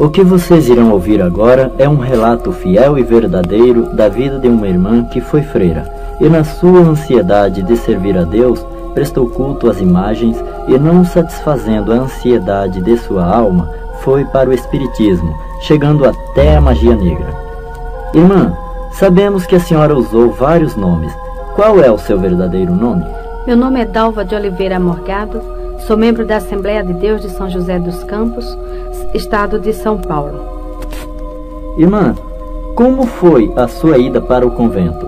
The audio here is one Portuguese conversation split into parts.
O que vocês irão ouvir agora é um relato fiel e verdadeiro da vida de uma irmã que foi freira e, na sua ansiedade de servir a Deus, prestou culto às imagens e, não satisfazendo a ansiedade de sua alma, foi para o espiritismo, chegando até a magia negra. Irmã, sabemos que a senhora usou vários nomes. Qual é o seu verdadeiro nome? Meu nome é Dalva de Oliveira Morgado, sou membro da Assembleia de Deus de São José dos Campos, estado de São Paulo. Irmã, como foi a sua ida para o convento?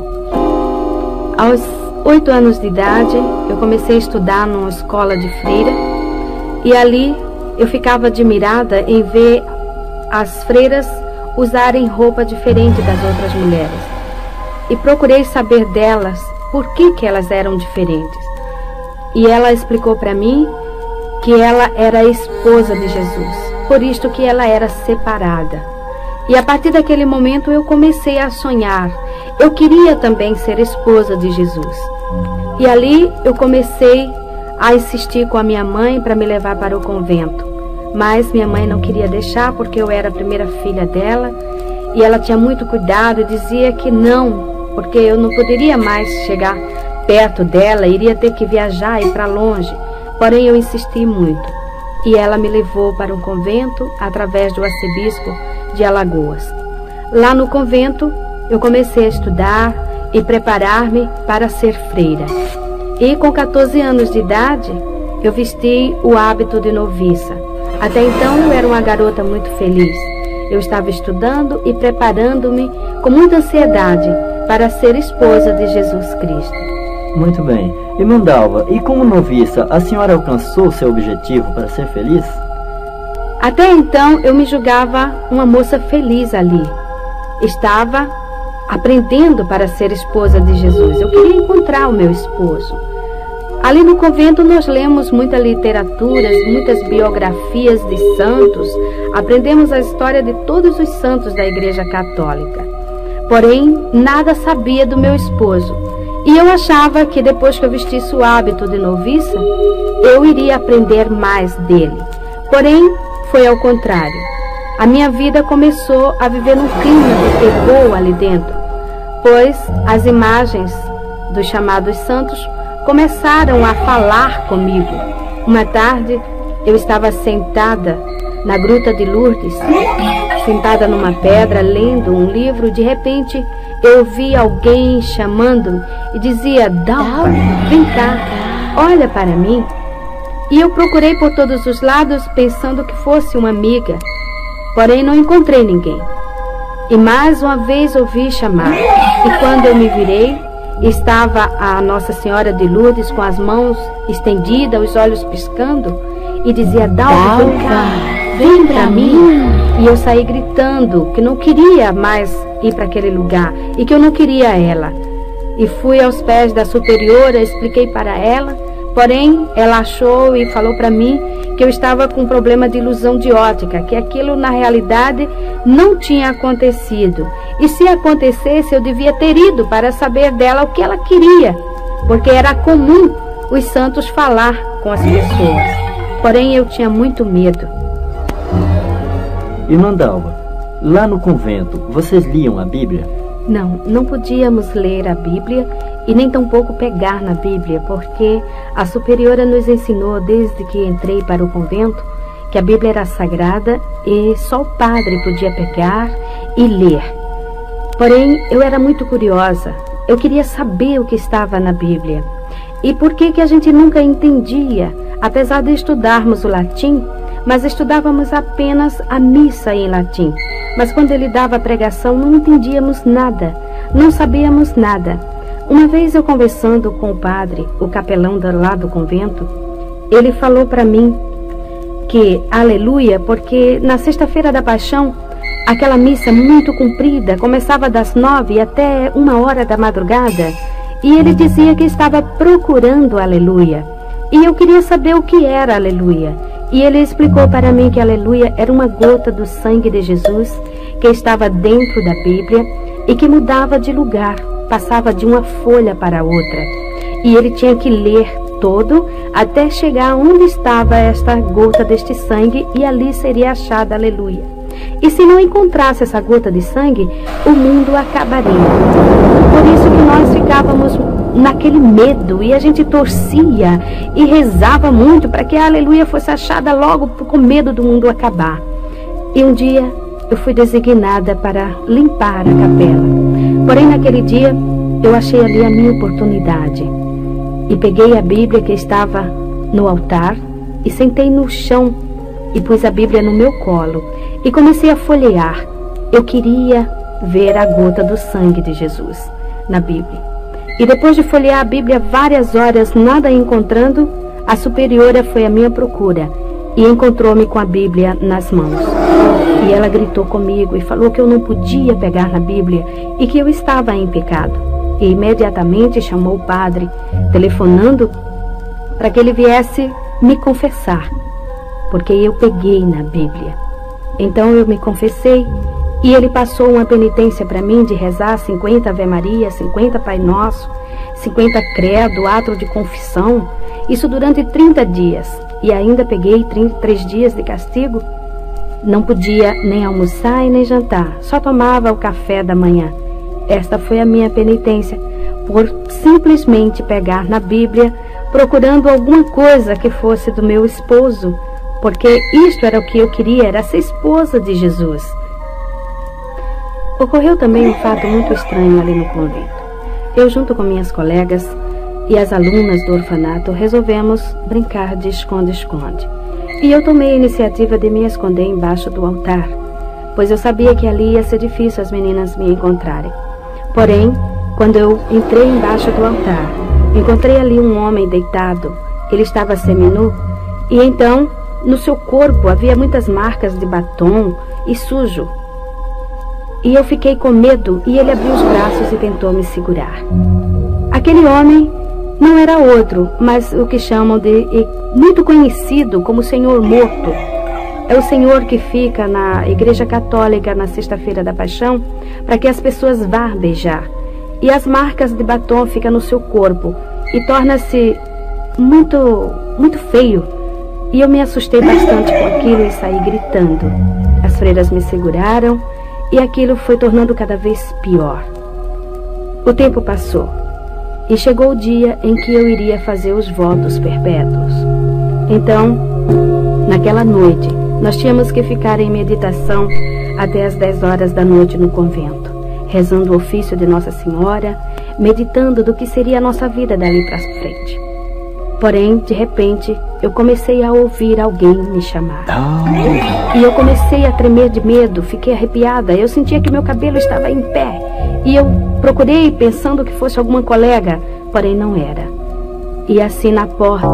Aos 8 anos de idade, eu comecei a estudar numa escola de freira e ali eu ficava admirada em ver as freiras usarem roupa diferente das outras mulheres. E procurei saber delas por que elas eram diferentes. E ela explicou para mim que ela era a esposa de Jesus, por isto que ela era separada. E a partir daquele momento eu comecei a sonhar. Eu queria também ser esposa de Jesus. E ali eu comecei a insistir com a minha mãe para me levar para o convento. Mas minha mãe não queria deixar porque eu era a primeira filha dela. E ela tinha muito cuidado e dizia que não, porque eu não poderia mais chegar perto dela, iria ter que viajar e ir para longe. Porém eu insisti muito. E ela me levou para um convento através do arcebispo de Alagoas. Lá no convento eu comecei a estudar e preparar-me para ser freira. E com 14 anos de idade eu vesti o hábito de noviça. Até então eu era uma garota muito feliz. Eu estava estudando e preparando-me com muita ansiedade para ser esposa de Jesus Cristo. Muito bem. Irmã Dalva, e como noviça, a senhora alcançou seu objetivo para ser feliz? Até então eu me julgava uma moça feliz ali. Estava aprendendo para ser esposa de Jesus. Eu queria encontrar o meu esposo. Ali no convento nós lemos muitas literaturas, muitas biografias de santos. Aprendemos a história de todos os santos da Igreja Católica. Porém, nada sabia do meu esposo. E eu achava que depois que eu vestisse o hábito de noviça, eu iria aprender mais dele. Porém, foi ao contrário. A minha vida começou a viver num clima de terror ali dentro, pois as imagens dos chamados santos começaram a falar comigo. Uma tarde, eu estava sentada na Gruta de Lourdes, sentada numa pedra, lendo um livro. De repente, eu ouvi alguém chamando-me e dizia: Dalva, vem cá, olha para mim. E eu procurei por todos os lados, pensando que fosse uma amiga, porém não encontrei ninguém. E mais uma vez ouvi chamar, e quando eu me virei, estava a Nossa Senhora de Lourdes com as mãos estendidas, os olhos piscando, e dizia: Dalva, vem cá, vem para mim. E eu saí gritando que não queria mais ir para aquele lugar e que eu não queria ela. E fui aos pés da superiora, expliquei para ela, porém ela achou e falou para mim que eu estava com um problema de ilusão de ótica, que aquilo na realidade não tinha acontecido. E se acontecesse, eu devia ter ido para saber dela o que ela queria, porque era comum os santos falar com as pessoas. Porém eu tinha muito medo. Irmã Dalva, lá no convento, vocês liam a Bíblia? Não podíamos ler a Bíblia e nem tampouco pegar na Bíblia, porque a superiora nos ensinou desde que entrei para o convento que a Bíblia era sagrada e só o padre podia pegar e ler. Porém, eu era muito curiosa, eu queria saber o que estava na Bíblia. E por que a gente nunca entendia, apesar de estudarmos o latim, mas estudávamos apenas a missa em latim. Mas quando ele dava a pregação, não entendíamos nada, não sabíamos nada. Uma vez eu conversando com o padre, o capelão lá do convento, ele falou para mim que, aleluia, porque na sexta-feira da Paixão, aquela missa muito comprida, começava das 9 até 1h da madrugada, e ele dizia que estava procurando aleluia. E eu queria saber o que era aleluia. E ele explicou para mim que aleluia era uma gota do sangue de Jesus que estava dentro da Bíblia e que mudava de lugar, passava de uma folha para outra. E ele tinha que ler todo até chegar onde estava esta gota deste sangue e ali seria achada aleluia. E se não encontrasse essa gota de sangue, o mundo acabaria. Por isso que nós ficávamos naquele medo, e a gente torcia e rezava muito para que a aleluia fosse achada logo, com medo do mundo acabar. E um dia eu fui designada para limpar a capela. Porém, naquele dia, eu achei ali a minha oportunidade. E peguei a Bíblia que estava no altar e sentei no chão e pus a Bíblia no meu colo e comecei a folhear. Eu queria ver a gota do sangue de Jesus na Bíblia. E depois de folhear a Bíblia várias horas, nada encontrando, a superiora foi à minha procura e encontrou-me com a Bíblia nas mãos. E ela gritou comigo e falou que eu não podia pegar na Bíblia e que eu estava em pecado. E imediatamente chamou o padre, telefonando para que ele viesse me confessar, porque eu peguei na Bíblia. Então eu me confessei e ele passou uma penitência para mim de rezar 50 Ave Maria, 50 Pai Nosso, 50 Credo, ato de confissão, isso durante 30 dias. E ainda peguei 33 dias de castigo. Não podia nem almoçar e nem jantar, só tomava o café da manhã. Esta foi a minha penitência, por simplesmente pegar na Bíblia, procurando alguma coisa que fosse do meu esposo, porque isto era o que eu queria, era ser esposa de Jesus. Ocorreu também um fato muito estranho ali no convento. Eu, junto com minhas colegas e as alunas do orfanato, resolvemos brincar de esconde-esconde. E eu tomei a iniciativa de me esconder embaixo do altar, pois eu sabia que ali ia ser difícil as meninas me encontrarem. Porém, quando eu entrei embaixo do altar, encontrei ali um homem deitado. Ele estava seminu e então, no seu corpo havia muitas marcas de batom e sujo. E eu fiquei com medo e ele abriu os braços e tentou me segurar. Aquele homem não era outro, mas o que chamam de muito conhecido como Senhor Morto. É o Senhor que fica na Igreja Católica na Sexta-feira da Paixão para que as pessoas vá beijar. E as marcas de batom ficam no seu corpo e torna-se muito feio. E eu me assustei bastante com aquilo e saí gritando. As freiras me seguraram e aquilo foi tornando cada vez pior. O tempo passou e chegou o dia em que eu iria fazer os votos perpétuos. Então, naquela noite, nós tínhamos que ficar em meditação até as 10 horas da noite no convento, rezando o ofício de Nossa Senhora, meditando do que seria a nossa vida dali para frente. Porém, de repente, eu comecei a ouvir alguém me chamar. E eu comecei a tremer de medo, fiquei arrepiada. Eu sentia que meu cabelo estava em pé. E eu procurei pensando que fosse alguma colega, porém não era. E assim na porta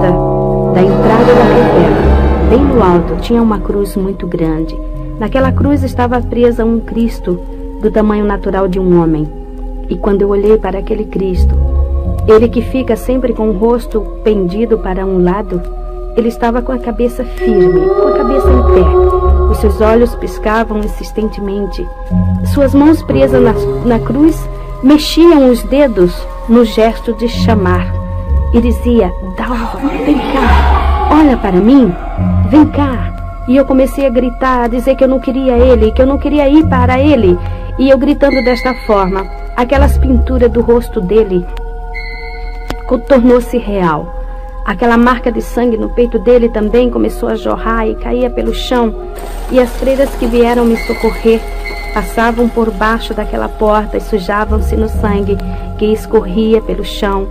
da entrada da capela, bem no alto, tinha uma cruz muito grande. Naquela cruz estava presa um Cristo do tamanho natural de um homem. E quando eu olhei para aquele Cristo, ele que fica sempre com o rosto pendido para um lado, ele estava com a cabeça firme, com a cabeça em pé. Os seus olhos piscavam insistentemente. Suas mãos presas na cruz mexiam os dedos no gesto de chamar. E dizia: Dalva, vem cá, olha para mim, vem cá. E eu comecei a gritar, a dizer que eu não queria ele, que eu não queria ir para ele. E eu gritando desta forma, aquelas pinturas do rosto dele tornou-se real. Aquela marca de sangue no peito dele também começou a jorrar e caía pelo chão. E as freiras que vieram me socorrer passavam por baixo daquela porta e sujavam-se no sangue que escorria pelo chão.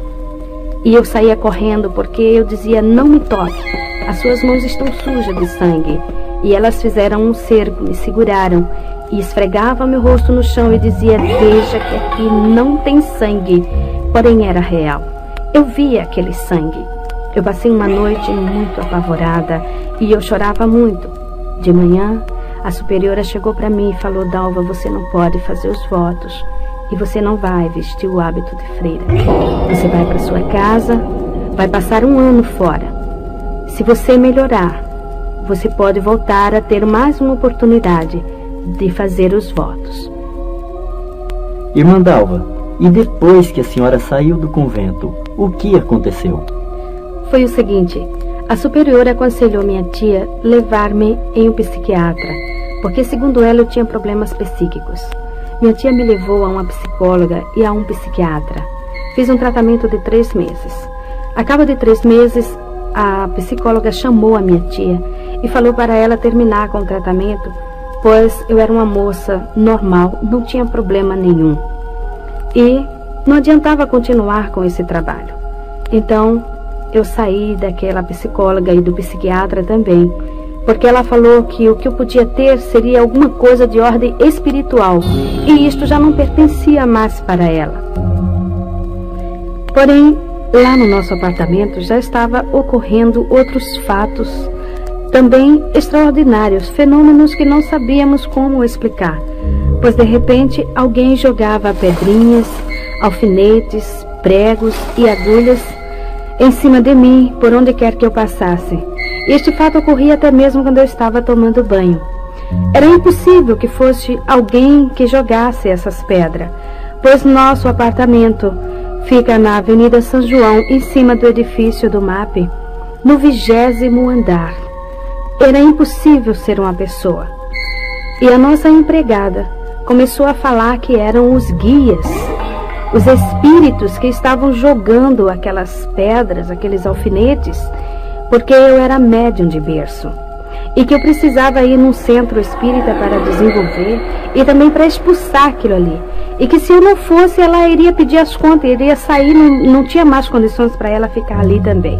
E eu saía correndo porque eu dizia: não me toque, as suas mãos estão sujas de sangue. E elas fizeram um cerco, me seguraram e esfregavam meu rosto no chão e dizia: veja que aqui não tem sangue. Porém era real. Eu via aquele sangue. Eu passei uma noite muito apavorada e eu chorava muito. De manhã, a superiora chegou para mim e falou: Dalva, você não pode fazer os votos e você não vai vestir o hábito de freira. Você vai para sua casa, vai passar um ano fora. Se você melhorar, você pode voltar a ter mais uma oportunidade de fazer os votos. Irmã Dalva, e depois que a senhora saiu do convento, o que aconteceu? Foi o seguinte: a superiora aconselhou minha tia levar-me em um psiquiatra, porque segundo ela eu tinha problemas psíquicos. Minha tia me levou a uma psicóloga e a um psiquiatra. Fiz um tratamento de 3 meses. A cabo de 3 meses, a psicóloga chamou a minha tia e falou para ela terminar com o tratamento, pois eu era uma moça normal, não tinha problema nenhum. E não adiantava continuar com esse trabalho. Então, eu saí daquela psicóloga e do psiquiatra também, porque ela falou que o que eu podia ter seria alguma coisa de ordem espiritual, e isto já não pertencia mais para ela. Porém, lá no nosso apartamento já estava ocorrendo outros fatos também extraordinários, fenômenos que não sabíamos como explicar, pois de repente alguém jogava pedrinhas, alfinetes, pregos e agulhas em cima de mim, por onde quer que eu passasse. Este fato ocorria até mesmo quando eu estava tomando banho. Era impossível que fosse alguém que jogasse essas pedras, pois nosso apartamento fica na Avenida São João, em cima do edifício do MAP, no 20º andar. Era impossível ser uma pessoa. E a nossa empregada começou a falar que eram os guias, os espíritos que estavam jogando aquelas pedras, aqueles alfinetes, porque eu era médium de berço e que eu precisava ir num centro espírita para desenvolver e também para expulsar aquilo ali, e que se eu não fosse, ela iria pedir as contas, iria sair, não tinha mais condições para ela ficar ali também.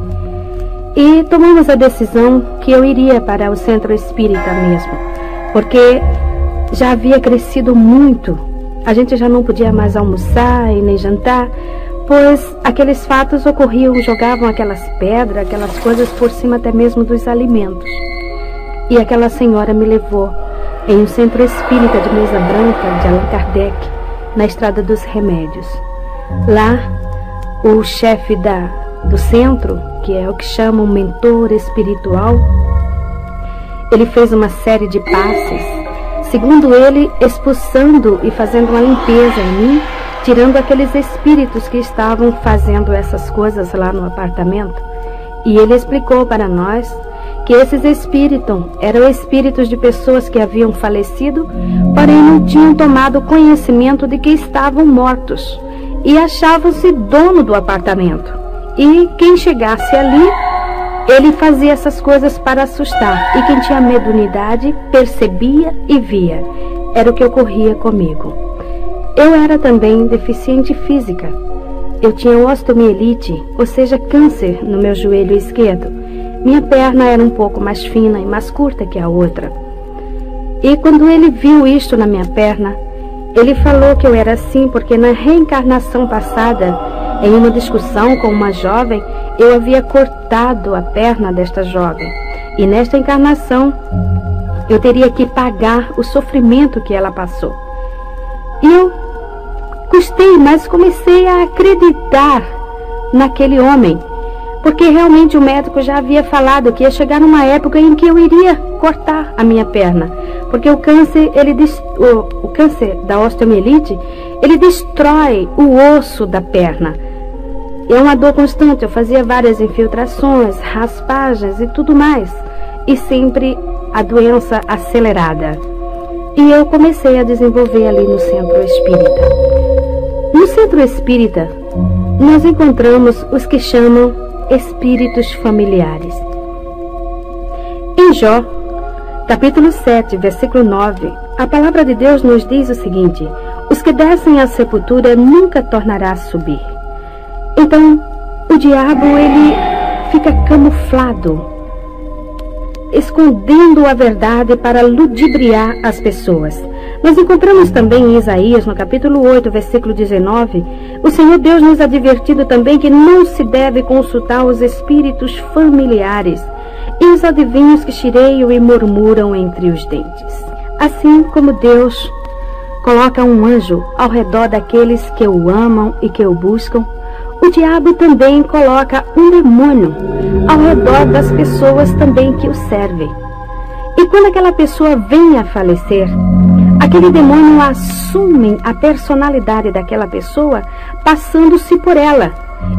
E tomamos a decisão que eu iria para o centro espírita mesmo, porque já havia crescido muito. A gente já não podia mais almoçar e nem jantar, pois aqueles fatos ocorriam, jogavam aquelas pedras, aquelas coisas por cima até mesmo dos alimentos. E aquela senhora me levou em um centro espírita de Mesa Branca, de Allan Kardec, na Estrada dos Remédios. Lá, o chefe do centro, que é o que chama um mentor espiritual, ele fez uma série de passes, segundo ele, expulsando e fazendo uma limpeza em mim, tirando aqueles espíritos que estavam fazendo essas coisas lá no apartamento. E ele explicou para nós que esses espíritos eram espíritos de pessoas que haviam falecido, porém não tinham tomado conhecimento de que estavam mortos e achavam-se dono do apartamento. E quem chegasse ali, ele fazia essas coisas para assustar. E quem tinha mediunidade percebia e via. Era o que ocorria comigo. Eu era também deficiente física. Eu tinha osteomielite, ou seja, câncer no meu joelho esquerdo. Minha perna era um pouco mais fina e mais curta que a outra. E quando ele viu isto na minha perna, ele falou que eu era assim porque na reencarnação passada, em uma discussão com uma jovem, eu havia cortado a perna desta jovem. E nesta encarnação, eu teria que pagar o sofrimento que ela passou. E eu custei, mas comecei a acreditar naquele homem, porque realmente o médico já havia falado que ia chegar numa época em que eu iria cortar a minha perna, porque o câncer, o câncer da osteomielite, ele destrói o osso da perna. É uma dor constante, eu fazia várias infiltrações, raspagens e tudo mais, e sempre a doença acelerada. E eu comecei a desenvolver ali no centro espírita. No centro espírita, nós encontramos os que chamam espíritos familiares. Em Jó, capítulo 7, versículo 9, a palavra de Deus nos diz o seguinte: os que descem à sepultura nunca tornará a subir. Então, o diabo, ele fica camuflado, escondendo a verdade para ludibriar as pessoas. Nós encontramos também em Isaías, no capítulo 8, versículo 19, o Senhor Deus nos advertindo também que não se deve consultar os espíritos familiares e os adivinhos que chireiam e murmuram entre os dentes. Assim como Deus coloca um anjo ao redor daqueles que o amam e que o buscam, o diabo também coloca um demônio ao redor das pessoas também que o servem. E quando aquela pessoa vem a falecer, aquele demônio assume a personalidade daquela pessoa, passando-se por ela,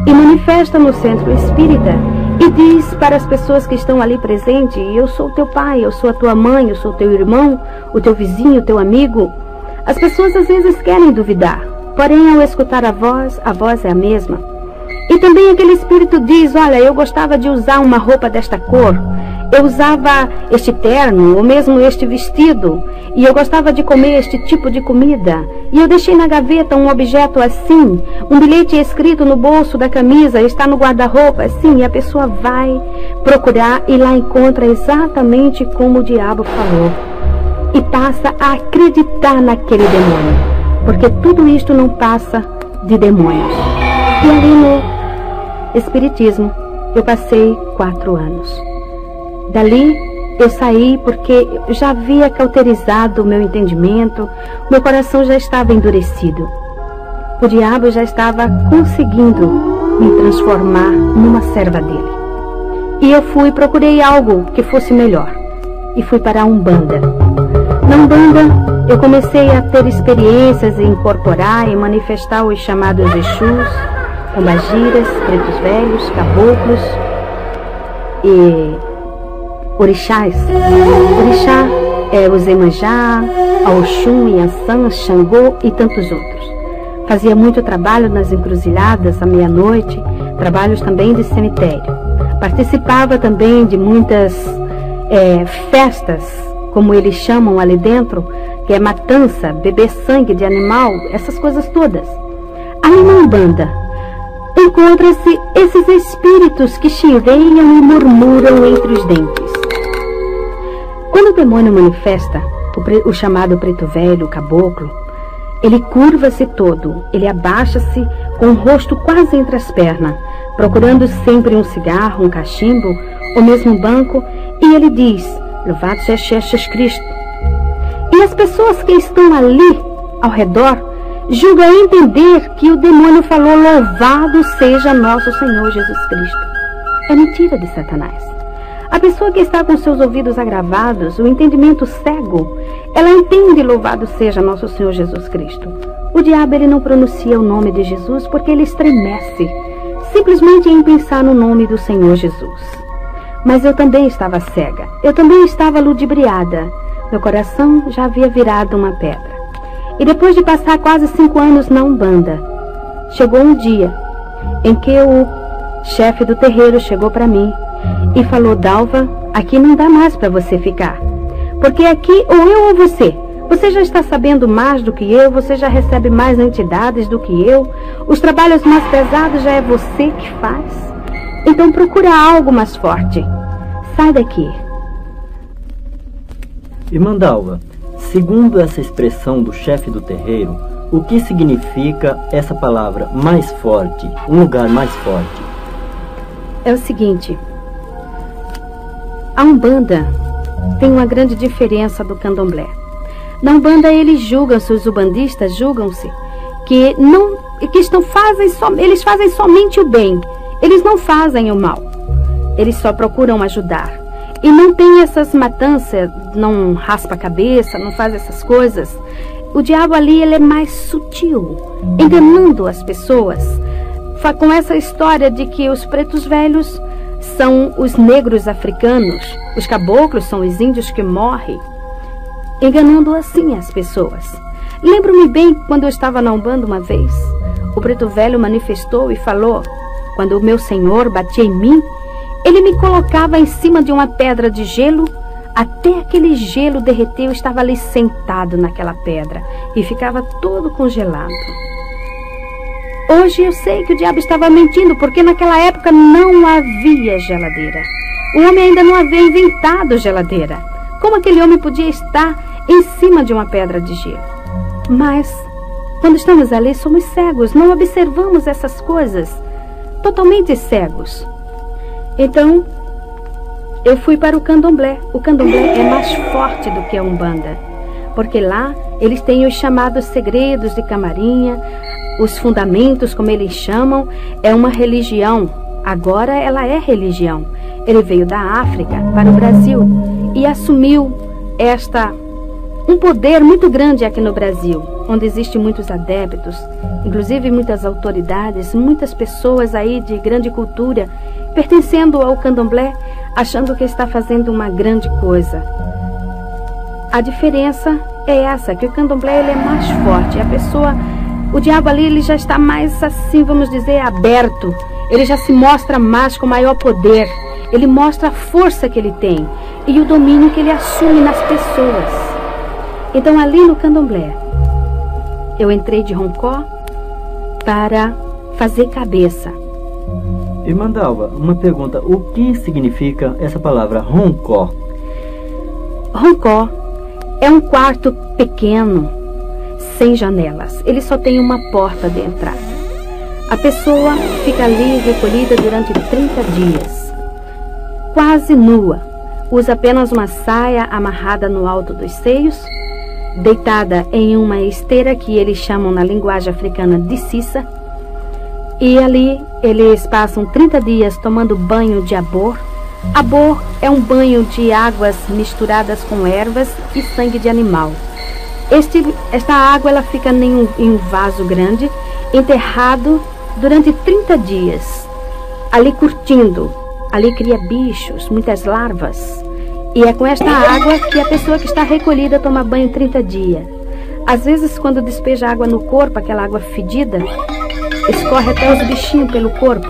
e manifesta no centro espírita e diz para as pessoas que estão ali presentes: eu sou o teu pai, eu sou a tua mãe, eu sou o teu irmão, o teu vizinho, o teu amigo. As pessoas às vezes querem duvidar, porém ao escutar a voz é a mesma. E também aquele espírito diz: olha, eu gostava de usar uma roupa desta cor, eu usava este terno, ou mesmo este vestido, e eu gostava de comer este tipo de comida, e eu deixei na gaveta um objeto assim, um bilhete escrito no bolso da camisa, está no guarda-roupa assim, e a pessoa vai procurar e lá encontra exatamente como o diabo falou, e passa a acreditar naquele demônio, porque tudo isto não passa de demônios. E ali no Espiritismo eu passei 4 anos. Dali eu saí porque eu já havia cauterizado o meu entendimento, meu coração já estava endurecido. O diabo já estava conseguindo me transformar numa serva dele. E eu procurei algo que fosse melhor, e fui para a Umbanda. Na Umbanda eu comecei a ter experiências em incorporar e manifestar os chamados Exus, pombagiras, pretos velhos, caboclos e orixás. Orixá é o Zemanjá, a Oxum, Iansã, Xangô e tantos outros. Fazia muito trabalho nas encruzilhadas à meia-noite, trabalhos também de cemitério. Participava também de muitas festas, como eles chamam ali dentro, que é matança, beber sangue de animal, essas coisas todas. Ali na Umbanda encontram-se esses espíritos que cheireiam e murmuram entre os dentes. Quando o demônio manifesta, o chamado preto velho, o caboclo, ele curva-se todo, ele abaixa-se com o rosto quase entre as pernas, procurando sempre um cigarro, um cachimbo, ou mesmo um banco, e ele diz: louvado seja Jesus Cristo. E as pessoas que estão ali ao redor julgam entender que o demônio falou: louvado seja nosso Senhor Jesus Cristo. É mentira de Satanás. A pessoa que está com seus ouvidos agravados, o entendimento cego, ela entende: louvado seja nosso Senhor Jesus Cristo. O diabo, ele não pronuncia o nome de Jesus porque ele estremece, simplesmente em pensar no nome do Senhor Jesus. Mas eu também estava cega, eu também estava ludibriada, meu coração já havia virado uma pedra. E depois de passar quase 5 anos na Umbanda, chegou um dia em que o chefe do terreiro chegou para mim e falou: Dalva, aqui não dá mais para você ficar, porque aqui ou eu ou você já está sabendo mais do que eu, você já recebe mais entidades do que eu, os trabalhos mais pesados já é você que faz, então procura algo mais forte, sai daqui. Irmã Dalva, segundo essa expressão do chefe do terreiro, o que significa essa palavra mais forte, um lugar mais forte? É o seguinte, a Umbanda tem uma grande diferença do Candomblé. Na Umbanda eles julgam-se, os ubandistas julgam-se que eles fazem somente o bem, eles não fazem o mal, eles só procuram ajudar. E não tem essas matanças, não raspa a cabeça, não faz essas coisas. O diabo ali, ele é mais sutil, enganando as pessoas, com essa história de que os pretos velhos são os negros africanos, os caboclos são os índios que morrem, enganando assim as pessoas. Lembro-me bem quando eu estava na Umbanda uma vez, o preto velho manifestou e falou: quando o meu senhor batia em mim, ele me colocava em cima de uma pedra de gelo, até aquele gelo derreter. Eu estava ali sentado naquela pedra e ficava todo congelado. Hoje eu sei que o diabo estava mentindo, porque naquela época não havia geladeira. O homem ainda não havia inventado geladeira. Como aquele homem podia estar em cima de uma pedra de gelo? Mas, quando estamos ali, somos cegos, não observamos essas coisas, totalmente cegos. Então, eu fui para o Candomblé. O Candomblé é mais forte do que a Umbanda, porque lá eles têm os chamados segredos de camarinha, os fundamentos, como eles chamam, é uma religião. Agora ela é religião. Ele veio da África para o Brasil e assumiu um poder muito grande aqui no Brasil, onde existem muitos adeptos, inclusive muitas autoridades, muitas pessoas aí de grande cultura pertencendo ao candomblé, achando que está fazendo uma grande coisa. A diferença é essa, que o candomblé ele é mais forte. A pessoa, o diabo ali, ele já está mais, assim, vamos dizer, aberto. Ele já se mostra mais com maior poder. Ele mostra a força que ele tem e o domínio que ele assume nas pessoas. Então, ali no candomblé, eu entrei de roncó para fazer cabeça. Irmã Dalva, uma pergunta. O que significa essa palavra roncó? Roncó é um quarto pequeno, sem janelas. Ele só tem uma porta de entrada. A pessoa fica ali recolhida durante 30 dias, quase nua. Usa apenas uma saia amarrada no alto dos seios, deitada em uma esteira que eles chamam na linguagem africana de sissa. E ali eles passam 30 dias tomando banho de abor. Abor é um banho de águas misturadas com ervas e sangue de animal. Esta água ela fica em um vaso grande, enterrado durante 30 dias, ali curtindo. Ali cria bichos, muitas larvas. E é com esta água que a pessoa que está recolhida toma banho 30 dias. Às vezes, quando despeja água no corpo, aquela água fedida, escorre até os bichinhos pelo corpo.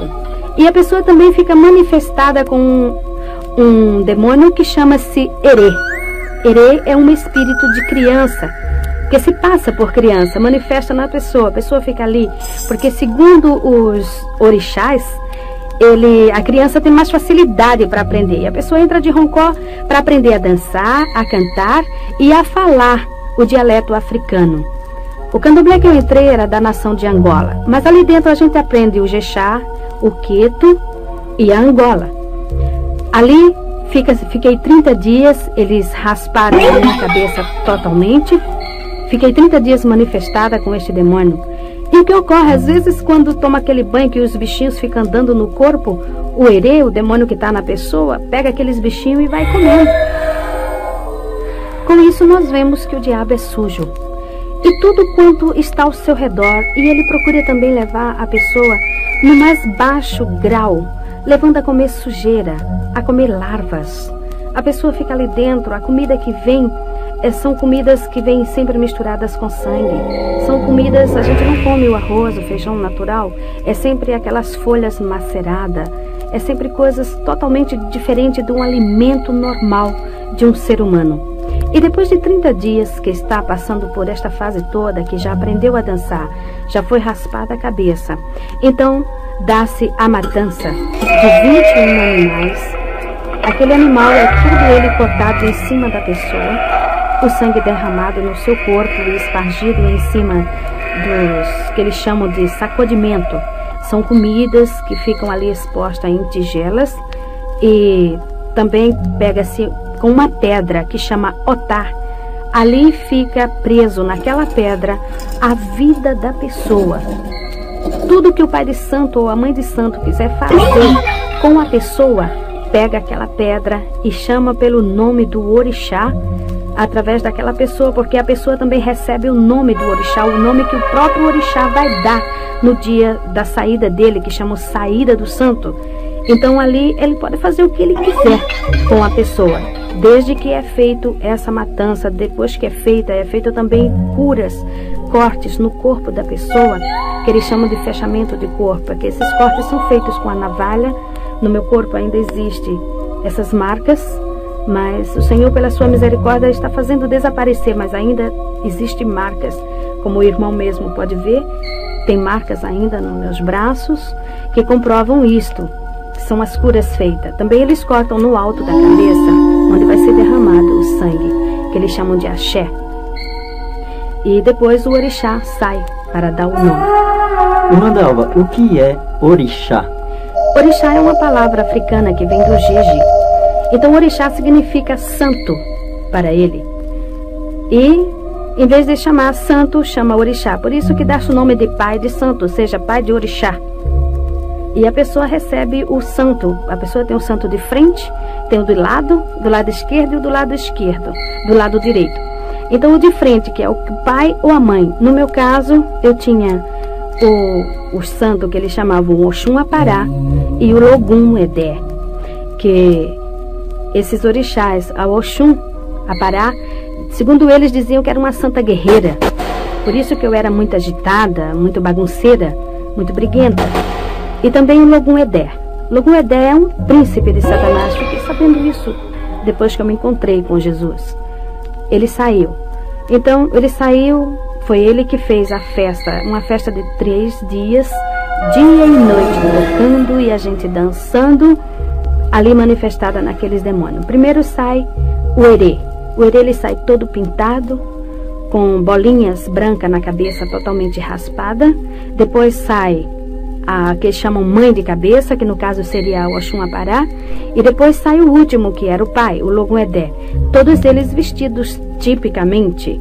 E a pessoa também fica manifestada com um demônio que chama-se Herê. Herê é um espírito de criança, que se passa por criança, manifesta na pessoa. A pessoa fica ali, porque segundo os orixás, a criança tem mais facilidade para aprender. A pessoa entra de roncó para aprender a dançar, a cantar e a falar o dialeto africano. O candomblé que eu entrei era da nação de Angola, mas ali dentro a gente aprende o Jexá, o Queto e a Angola. Ali fiquei 30 dias, eles rasparam a minha cabeça totalmente. Fiquei 30 dias manifestada com este demônio. E o que ocorre, às vezes, quando toma aquele banho que os bichinhos ficam andando no corpo, o Herê, o demônio que está na pessoa, pega aqueles bichinhos e vai comendo. Com isso, nós vemos que o diabo é sujo. E tudo quanto está ao seu redor, e ele procura também levar a pessoa no mais baixo grau, levando a comer sujeira, a comer larvas. A pessoa fica ali dentro, a comida que vem são comidas que vêm sempre misturadas com sangue. São comidas, a gente não come o arroz, o feijão natural, é sempre aquelas folhas maceradas, é sempre coisas totalmente diferentes de um alimento normal de um ser humano. E depois de 30 dias que está passando por esta fase toda, que já aprendeu a dançar, já foi raspada a cabeça, então dá-se a matança de 21 animais. Aquele animal é tudo ele cortado em cima da pessoa, o sangue derramado no seu corpo e espargido em cima dos que eles chamam de sacudimento. São comidas que ficam ali expostas em tigelas, e também pega-se com uma pedra que chama otá. Ali fica preso naquela pedra a vida da pessoa. Tudo que o pai de santo ou a mãe de santo quiser fazer com a pessoa, pega aquela pedra e chama pelo nome do orixá através daquela pessoa, porque a pessoa também recebe o nome do orixá, o nome que o próprio orixá vai dar no dia da saída dele, que chama saída do santo. Então ali ele pode fazer o que ele quiser com a pessoa, desde que é feito essa matança. Depois que é feito também curas, cortes no corpo da pessoa, que eles chamam de fechamento de corpo, que esses cortes são feitos com a navalha. No meu corpo ainda existem essas marcas, mas o Senhor, pela sua misericórdia, está fazendo desaparecer, mas ainda existem marcas, como o irmão mesmo pode ver, tem marcas ainda nos meus braços, que comprovam isto, que são as curas feitas. Também eles cortam no alto da cabeça, onde vai ser derramado o sangue, que eles chamam de axé. E depois o orixá sai para dar o nome. Irmã Dalva, o que é orixá? Orixá é uma palavra africana que vem do jeje. Então orixá significa santo para ele. E em vez de chamar santo, chama orixá. Por isso que dá-se o nome de pai de santo, ou seja, pai de orixá. E a pessoa recebe o santo. A pessoa tem o santo de frente, tem o do lado esquerdo e o do lado esquerdo, do lado direito. Então o de frente, que é o pai ou a mãe. No meu caso, eu tinha o santo que eles chamavam Oxum Apará, e o Logum Edé, que esses orixás, a Oxum, a Pará, segundo eles diziam que era uma santa guerreira. Por isso que eu era muito agitada, muito bagunceira, muito briguenta. E também o Logum Edé. Logum Edé é um príncipe de Satanás. Fiquei sabendo isso depois que eu me encontrei com Jesus. Ele saiu. Então, ele saiu, foi ele que fez a festa, uma festa de 3 dias, dia e noite, tocando e a gente dançando, ali manifestada naqueles demônios. Primeiro sai o Herê. O Herê, ele sai todo pintado, com bolinhas brancas na cabeça, totalmente raspada. Depois sai a que chamam mãe de cabeça, que no caso seria o Oxum Apará. E depois sai o último, que era o pai, o Logum Edé. Todos eles vestidos tipicamente.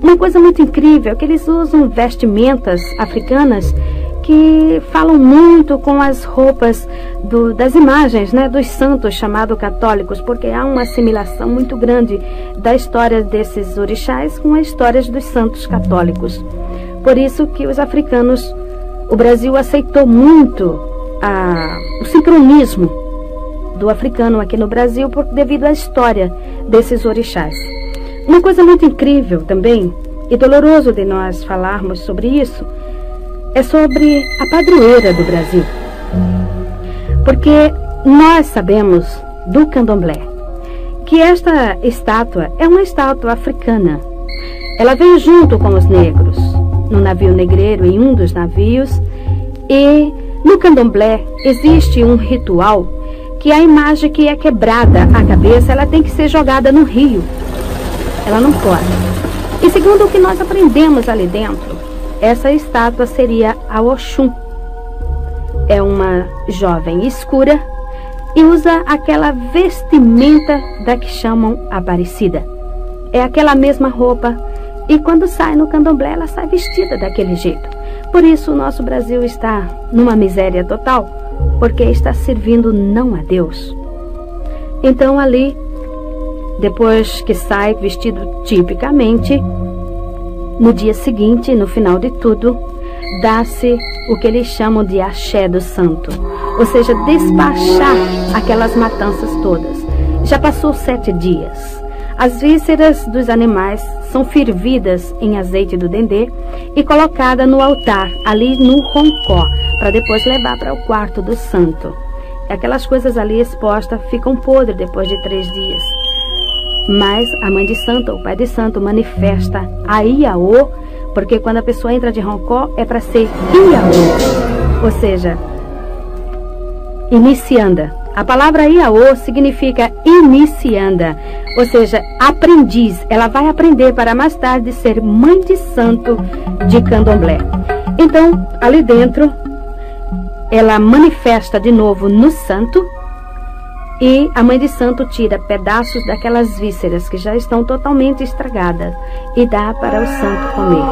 Uma coisa muito incrível é que eles usam vestimentas africanas que falam muito com as roupas das imagens, né, dos santos chamados católicos, porque há uma assimilação muito grande da história desses orixás com as histórias dos santos católicos. Por isso que os africanos, o Brasil aceitou muito o sincronismo do africano aqui no Brasil devido à história desses orixás. Uma coisa muito incrível também, e doloroso de nós falarmos sobre isso, é sobre a padroeira do Brasil. Porque nós sabemos do candomblé que esta estátua é uma estátua africana. Ela veio junto com os negros no navio negreiro, em um dos navios, e no candomblé existe um ritual que a imagem que é quebrada a cabeça, ela tem que ser jogada no rio. Ela não pode. E segundo o que nós aprendemos ali dentro, essa estátua seria a Oxum. É uma jovem escura e usa aquela vestimenta da que chamam Aparecida. É aquela mesma roupa, e quando sai no candomblé, ela sai vestida daquele jeito. Por isso o nosso Brasil está numa miséria total, porque está servindo não a Deus. Então ali, depois que sai vestido tipicamente, no dia seguinte, no final de tudo, dá-se o que eles chamam de axé do santo, ou seja, despachar aquelas matanças todas. Já passou 7 dias. As vísceras dos animais são fervidas em azeite do dendê e colocadas no altar, ali no roncó, para depois levar para o quarto do santo. Aquelas coisas ali expostas ficam podres depois de 3 dias. Mas a mãe de santo, o pai de santo, manifesta a Iaô, porque quando a pessoa entra de roncó é para ser Iaô, ou seja, inicianda. A palavra Iaô significa inicianda, ou seja, aprendiz. Ela vai aprender para mais tarde ser mãe de santo de candomblé. Então, ali dentro, ela manifesta de novo no santo, e a mãe de santo tira pedaços daquelas vísceras que já estão totalmente estragadas e dá para o santo comer.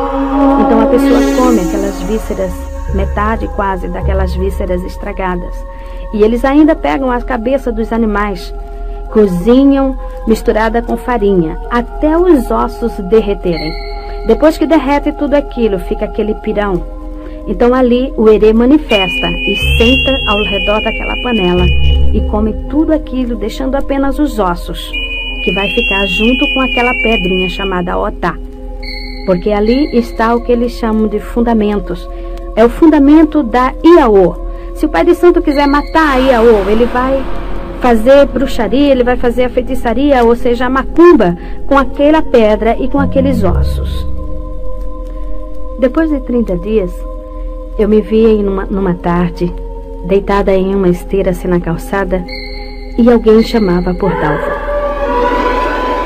Então a pessoa come aquelas vísceras, metade quase daquelas vísceras estragadas. E eles ainda pegam a cabeça dos animais, cozinham misturada com farinha, até os ossos derreterem. Depois que derrete tudo aquilo, fica aquele pirão. Então ali o Herê manifesta e senta ao redor daquela panela e come tudo aquilo, deixando apenas os ossos, que vai ficar junto com aquela pedrinha chamada Otá. Porque ali está o que eles chamam de fundamentos. É o fundamento da Iaô. Se o pai de santo quiser matar a Iaô, ele vai fazer bruxaria, ele vai fazer a feitiçaria, ou seja, a macumba, com aquela pedra e com aqueles ossos. Depois de 30 dias, eu me vi numa tarde, deitada em uma esteira assim na calçada, e alguém chamava por Dalva.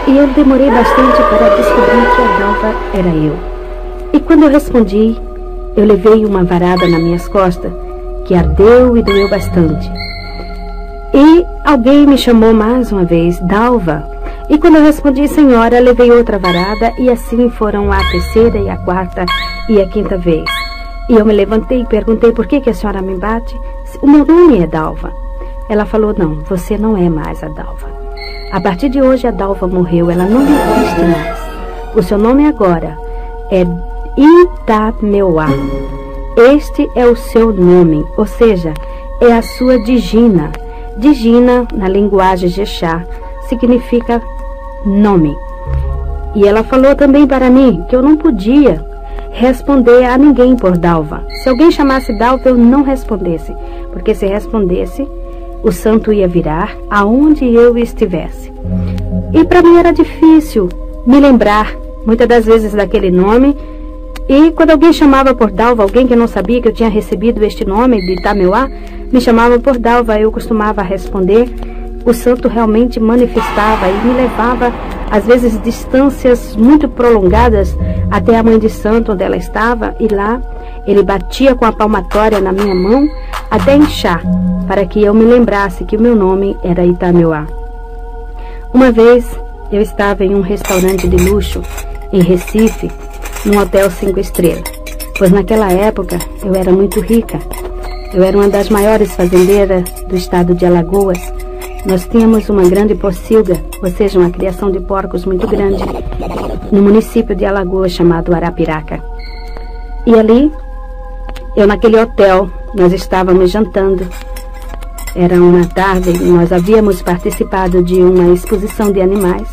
E eu demorei bastante para descobrir que a Dalva era eu. E quando eu respondi, eu levei uma varada nas minhas costas, que ardeu e doeu bastante. E alguém me chamou mais uma vez, Dalva. E quando eu respondi, senhora, levei outra varada, e assim foram a terceira e a quarta e a quinta vez. E eu me levantei e perguntei, por que a senhora me bate? O meu nome é Dalva. Ela falou, não, você não é mais a Dalva. A partir de hoje a Dalva morreu, ela não existe mais. O seu nome agora é Itameuá. Este é o seu nome, ou seja, é a sua Digina. Digina, na linguagem Jexá, significa nome. E ela falou também para mim que eu não podia responder a ninguém por Dalva. Se alguém chamasse Dalva, eu não respondesse, porque se respondesse, o santo ia virar aonde eu estivesse. E para mim era difícil me lembrar, muitas das vezes, daquele nome. E quando alguém chamava por Dalva, alguém que não sabia que eu tinha recebido este nome de Itameuá, me chamava por Dalva, eu costumava responder. O santo realmente manifestava e me levava, às vezes, distâncias muito prolongadas até a mãe de santo, onde ela estava, e lá ele batia com a palmatória na minha mão até inchar, para que eu me lembrasse que o meu nome era Itameuá. Uma vez eu estava em um restaurante de luxo em Recife, num hotel 5 estrelas, pois naquela época eu era muito rica. Eu era uma das maiores fazendeiras do estado de Alagoas. Nós tínhamos uma grande pocilga, ou seja, uma criação de porcos muito grande, no município de Alagoas chamado Arapiraca. E ali, eu naquele hotel, nós estávamos jantando. Era uma tarde e nós havíamos participado de uma exposição de animais.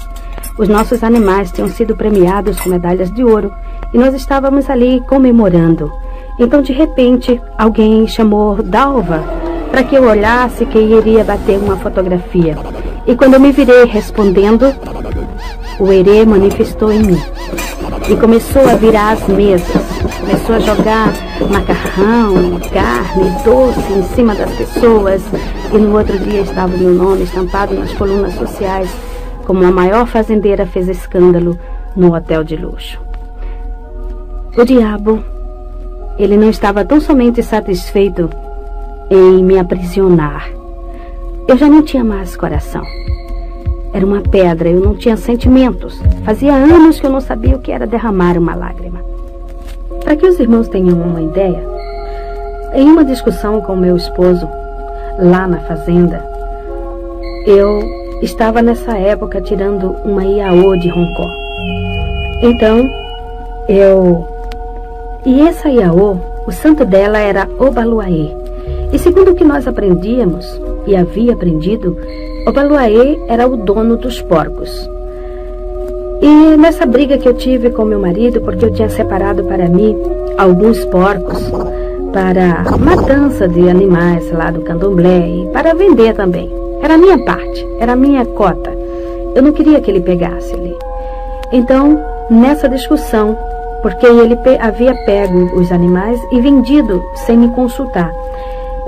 Os nossos animais tinham sido premiados com medalhas de ouro e nós estávamos ali comemorando. Então, de repente, alguém chamou Dalva para que eu olhasse que iria bater uma fotografia. E quando eu me virei respondendo, o Herê manifestou em mim e começou a virar as mesas, começou a jogar macarrão, carne, doce em cima das pessoas, e no outro dia estava o meu nome estampado nas colunas sociais, como a maior fazendeira fez escândalo no hotel de luxo. O diabo, ele não estava tão somente satisfeito em me aprisionar. Eu já não tinha mais coração. Era uma pedra, eu não tinha sentimentos. Fazia anos que eu não sabia o que era derramar uma lágrima. Para que os irmãos tenham uma ideia, em uma discussão com meu esposo, lá na fazenda, eu estava nessa época tirando uma Iaô de Roncó. Então, E essa Iaô, o santo dela era Obaluaê. E segundo o que nós aprendíamos, e havia aprendido, Obaluaê era o dono dos porcos. E nessa briga que eu tive com meu marido, porque eu tinha separado para mim alguns porcos para matança de animais lá do candomblé e para vender também. Era a minha parte, era a minha cota. Eu não queria que ele pegasse ali. Então, nessa discussão, porque ele havia pego os animais e vendido sem me consultar.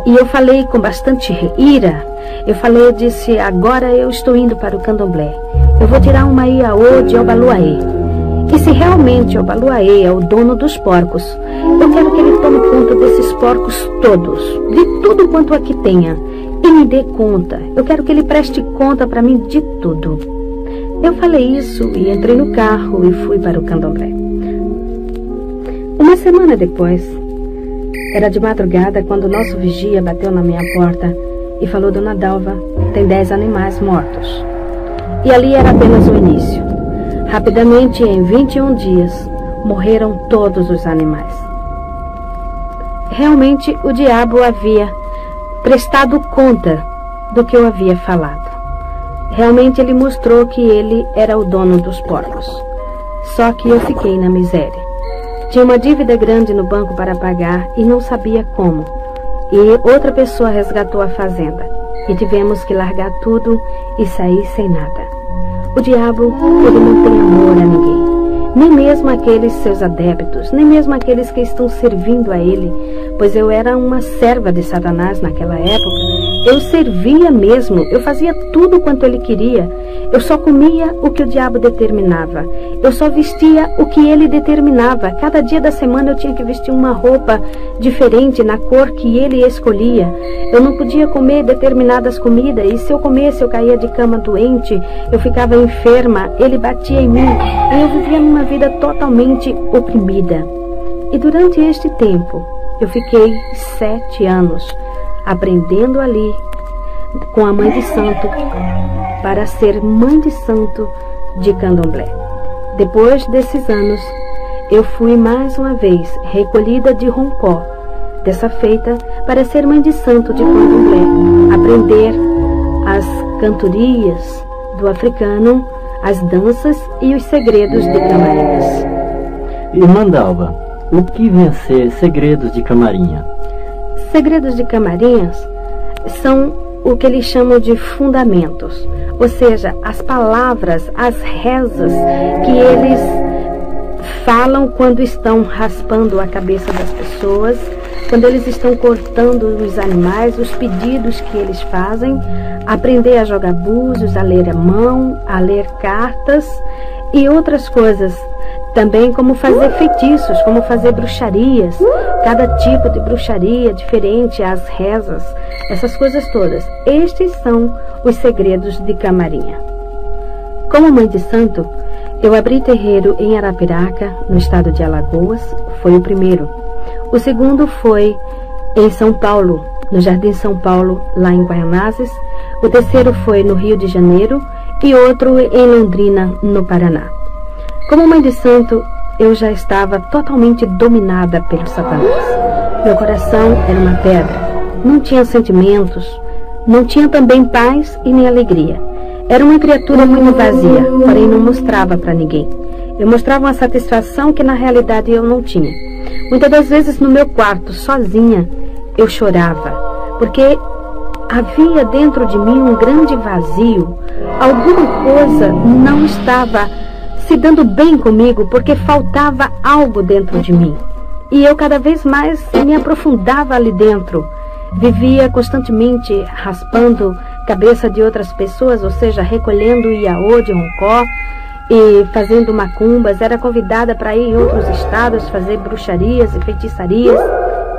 E eu falei com bastante ira, eu disse, agora eu estou indo para o candomblé. Eu vou tirar uma Iaô de Obaluaê. E se realmente Obaluaê é o dono dos porcos, eu quero que ele tome conta desses porcos todos, de tudo quanto aqui tenha, e me dê conta. Eu quero que ele preste conta para mim de tudo. Eu falei isso e entrei no carro e fui para o candomblé. Uma semana depois, era de madrugada quando o nosso vigia bateu na minha porta e falou, Dona Dalva, tem 10 animais mortos. E ali era apenas o início. Rapidamente, em 21 dias, morreram todos os animais. Realmente, o diabo havia prestado conta do que eu havia falado. Realmente, ele mostrou que ele era o dono dos porcos. Só que eu fiquei na miséria. Tinha uma dívida grande no banco para pagar e não sabia como. E outra pessoa resgatou a fazenda. E tivemos que largar tudo e sair sem nada. O diabo, ele não tem amor a ninguém. Nem mesmo aqueles seus adeptos, nem mesmo aqueles que estão servindo a ele. Pois eu era uma serva de Satanás naquela época. Eu servia mesmo, eu fazia tudo quanto ele queria. Eu só comia o que o diabo determinava. Eu só vestia o que ele determinava. Cada dia da semana eu tinha que vestir uma roupa diferente na cor que ele escolhia. Eu não podia comer determinadas comidas. E se eu comesse, eu caía de cama doente. Eu ficava enferma. Ele batia em mim. E eu vivia numa vida totalmente oprimida. E durante este tempo, eu fiquei 7 anos aprendendo ali com a mãe de santo para ser mãe de santo de candomblé. Depois desses anos, eu fui mais uma vez recolhida de Roncó dessa feita para ser mãe de santo de candomblé, aprender as cantorias do africano, as danças e os segredos de Camarinhas. Irmã Dalva, o que vem a ser segredos de Camarinha? Segredos de Camarinhas são o que eles chamam de fundamentos, ou seja, as palavras, as rezas que eles falam quando estão raspando a cabeça das pessoas, quando eles estão cortando os animais, os pedidos que eles fazem, aprender a jogar búzios, a ler a mão, a ler cartas e outras coisas. Também como fazer feitiços, como fazer bruxarias, cada tipo de bruxaria diferente, as rezas, essas coisas todas. Estes são os segredos de Camarinha. Como mãe de santo, eu abri terreiro em Arapiraca, no estado de Alagoas, foi o primeiro. O segundo foi em São Paulo, no Jardim São Paulo, lá em Guaianazes. O terceiro foi no Rio de Janeiro e outro em Londrina, no Paraná. Como mãe de santo, eu já estava totalmente dominada pelo Satanás. Meu coração era uma pedra, não tinha sentimentos, não tinha também paz e nem alegria. Era uma criatura muito vazia, porém não mostrava para ninguém. Eu mostrava uma satisfação que na realidade eu não tinha. Muitas das vezes no meu quarto, sozinha, eu chorava, porque havia dentro de mim um grande vazio. Alguma coisa não estava se dando bem comigo, porque faltava algo dentro de mim. E eu cada vez mais me aprofundava ali dentro. Vivia constantemente raspando cabeça de outras pessoas, ou seja, recolhendo iaô de roncó e fazendo macumbas. Era convidada para ir em outros estados fazer bruxarias e feitiçarias.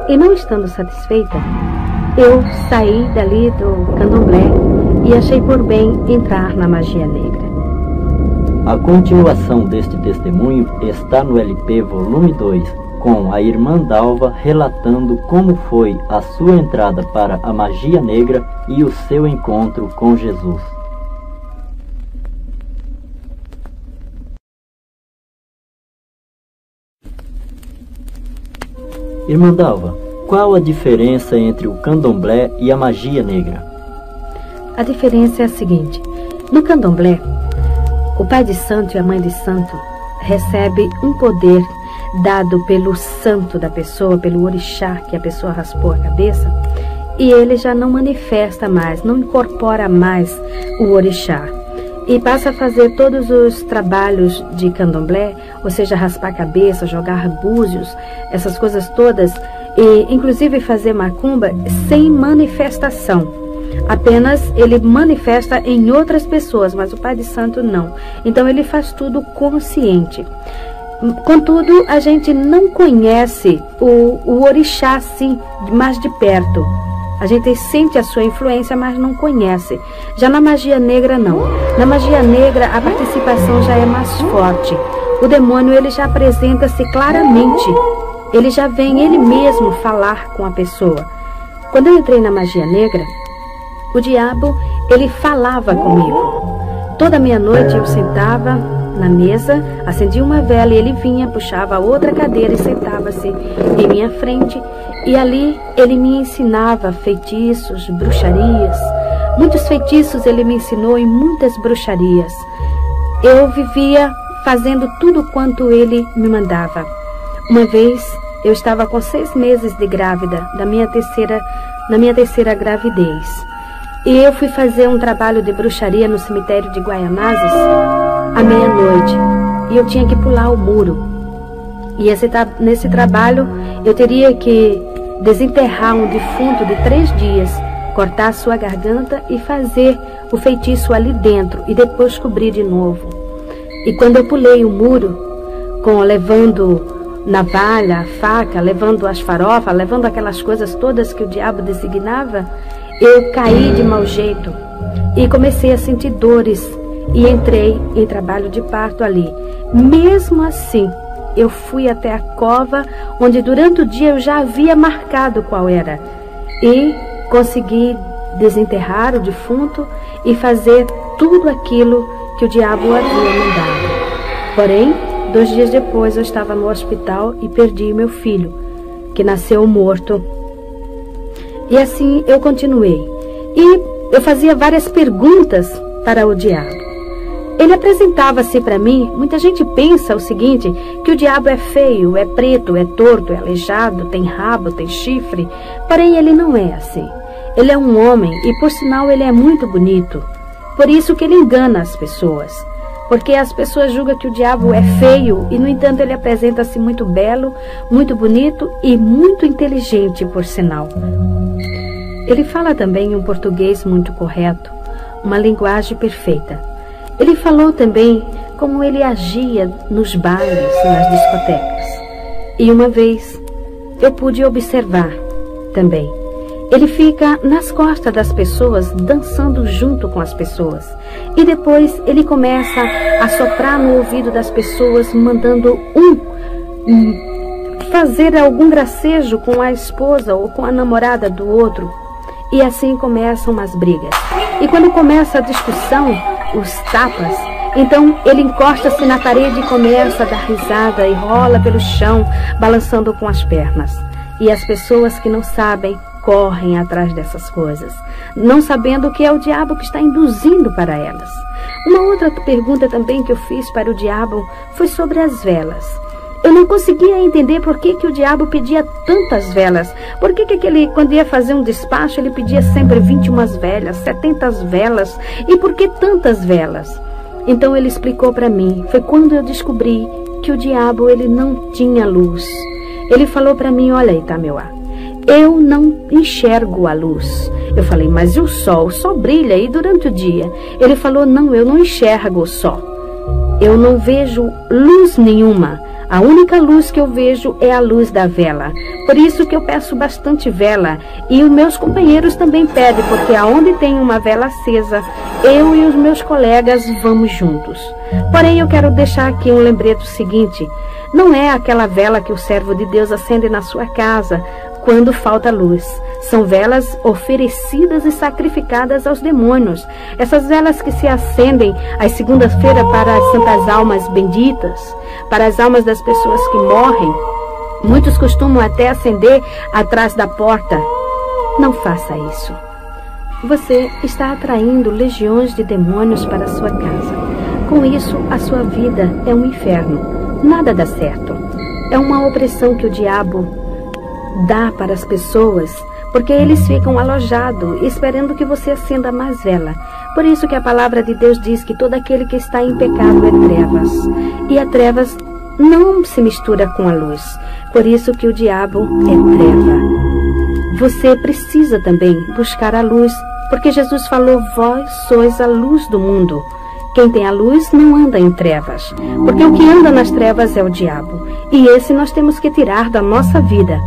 E não estando satisfeita, eu saí dali do candomblé e achei por bem entrar na magia negra. A continuação deste testemunho está no LP volume 2, com a irmã Dalva relatando como foi a sua entrada para a magia negra e o seu encontro com Jesus. Irmã Dalva, qual a diferença entre o candomblé e a magia negra? A diferença é a seguinte: no candomblé, o pai de santo e a mãe de santo recebe um poder dado pelo santo da pessoa, pelo orixá que a pessoa raspou a cabeça, e ele já não manifesta mais, não incorpora mais o orixá. E passa a fazer todos os trabalhos de candomblé, ou seja, raspar a cabeça, jogar búzios, essas coisas todas, e inclusive fazer macumba sem manifestação. Apenas ele manifesta em outras pessoas, mas o pai de santo não. Então ele faz tudo consciente. Contudo, a gente não conhece o orixá assim, mais de perto. A gente sente a sua influência, mas não conhece. Já na magia negra, não. Na magia negra, a participação já é mais forte. O demônio, ele já apresenta-se claramente. Ele já vem ele mesmo falar com a pessoa. Quando eu entrei na magia negra, o diabo, ele falava comigo. Toda meia-noite eu sentava na mesa, acendia uma vela e ele vinha, puxava outra cadeira e sentava-se em minha frente. E ali ele me ensinava feitiços, bruxarias. Muitos feitiços ele me ensinou e muitas bruxarias. Eu vivia fazendo tudo quanto ele me mandava. Uma vez eu estava com 6 meses de grávida, na minha terceira gravidez. E eu fui fazer um trabalho de bruxaria no cemitério de Guaianazes à meia-noite. E eu tinha que pular o muro. E nesse trabalho eu teria que desenterrar um defunto de 3 dias, cortar a sua garganta e fazer o feitiço ali dentro e depois cobrir de novo. E quando eu pulei o muro, levando navalha, faca, levando as farofas, levando aquelas coisas todas que o diabo designava, eu caí de mau jeito e comecei a sentir dores e entrei em trabalho de parto ali. Mesmo assim, eu fui até a cova, onde durante o dia eu já havia marcado qual era, e consegui desenterrar o defunto e fazer tudo aquilo que o diabo havia mandado. Porém, 2 dias depois eu estava no hospital e perdi meu filho. que nasceu morto. E assim eu continuei. E eu fazia várias perguntas para o diabo. Ele apresentava-se para mim. Muita gente pensa o seguinte, que o diabo é feio, é preto, é torto, é aleijado, tem rabo, tem chifre. Porém, ele não é assim. Ele é um homem e, por sinal, ele é muito bonito. Por isso que ele engana as pessoas. Porque as pessoas julgam que o diabo é feio e, no entanto, ele apresenta-se muito belo, muito bonito e muito inteligente, por sinal. Ele fala também um português muito correto, uma linguagem perfeita. Ele falou também como ele agia nos bailes, nas discotecas. E uma vez eu pude observar também. Ele fica nas costas das pessoas, dançando junto com as pessoas. E depois ele começa a soprar no ouvido das pessoas, mandando fazer algum gracejo com a esposa ou com a namorada do outro. E assim começam as brigas. E quando começa a discussão, os tapas, então ele encosta-se na parede e começa a dar risada e rola pelo chão, balançando com as pernas. E as pessoas que não sabem correm atrás dessas coisas, não sabendo que é o diabo que está induzindo para elas. Uma outra pergunta também que eu fiz para o diabo foi sobre as velas. Eu não conseguia entender por que o diabo pedia tantas velas. Por que ele, quando ia fazer um despacho, ele pedia sempre 21 velas, 70 velas? E por que tantas velas? Então ele explicou para mim. Foi quando eu descobri que o diabo, ele não tinha luz. Ele falou para mim, olha, Itameuá, eu não enxergo a luz. Eu falei, mas e o sol? O sol brilha aí durante o dia. Ele falou, não, eu não enxergo o sol. Eu não vejo luz nenhuma. A única luz que eu vejo é a luz da vela. Por isso que eu peço bastante vela. E os meus companheiros também pedem, porque aonde tem uma vela acesa, eu e os meus colegas vamos juntos. Porém, eu quero deixar aqui um lembrete seguinte. Não é aquela vela que o servo de Deus acende na sua casa quando falta luz. São velas oferecidas e sacrificadas aos demônios. Essas velas que se acendem às segundas-feiras para as santas almas benditas, para as almas das pessoas que morrem. Muitos costumam até acender atrás da porta. Não faça isso. Você está atraindo legiões de demônios para a sua casa. Com isso, a sua vida é um inferno. Nada dá certo. É uma opressão que o diabo dá para as pessoas, porque eles ficam alojados, esperando que você acenda mais vela. Por isso que a palavra de Deus diz que todo aquele que está em pecado é trevas. E a trevas não se mistura com a luz. Por isso que o diabo é treva. Você precisa também buscar a luz, porque Jesus falou, vós sois a luz do mundo. Quem tem a luz não anda em trevas, porque o que anda nas trevas é o diabo. E esse nós temos que tirar da nossa vida.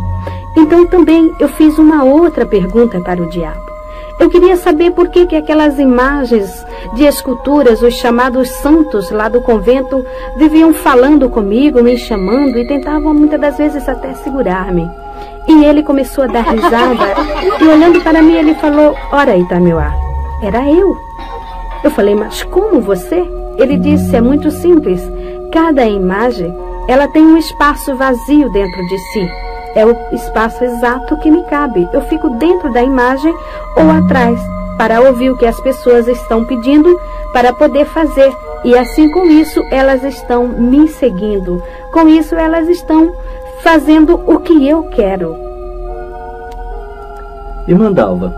Então também eu fiz uma outra pergunta para o diabo. Eu queria saber por que aquelas imagens de esculturas, os chamados santos lá do convento, viviam falando comigo, me chamando e tentavam muitas das vezes até segurar-me. E ele começou a dar risada e olhando para mim ele falou, ora Itameuá, era eu. Eu falei, mas como você? Ele disse, é muito simples. Cada imagem, ela tem um espaço vazio dentro de si. É o espaço exato que me cabe. Eu fico dentro da imagem ou atrás, para ouvir o que as pessoas estão pedindo, para poder fazer. E assim com isso, elas estão me seguindo. Com isso, elas estão fazendo o que eu quero. Irmã Dalva,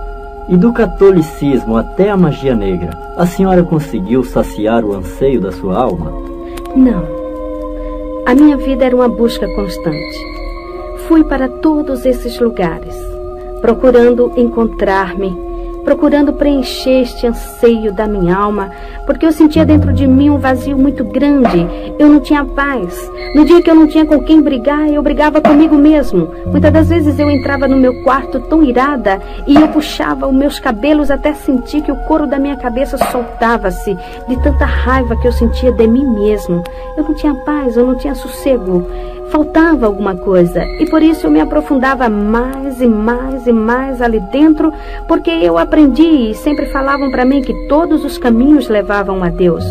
e do catolicismo até a magia negra, a senhora conseguiu saciar o anseio da sua alma? Não. A minha vida era uma busca constante. Fui para todos esses lugares, procurando encontrar-me, procurando preencher este anseio da minha alma, porque eu sentia dentro de mim um vazio muito grande. Eu não tinha paz. No dia que eu não tinha com quem brigar, eu brigava comigo mesmo. Muitas das vezes eu entrava no meu quarto tão irada e eu puxava os meus cabelos até sentir que o couro da minha cabeça soltava-se de tanta raiva que eu sentia de mim mesmo. Eu não tinha paz, eu não tinha sossego. Faltava alguma coisa e por isso eu me aprofundava mais e mais e mais ali dentro, porque eu aprendi e sempre falavam para mim que todos os caminhos levavam a Deus.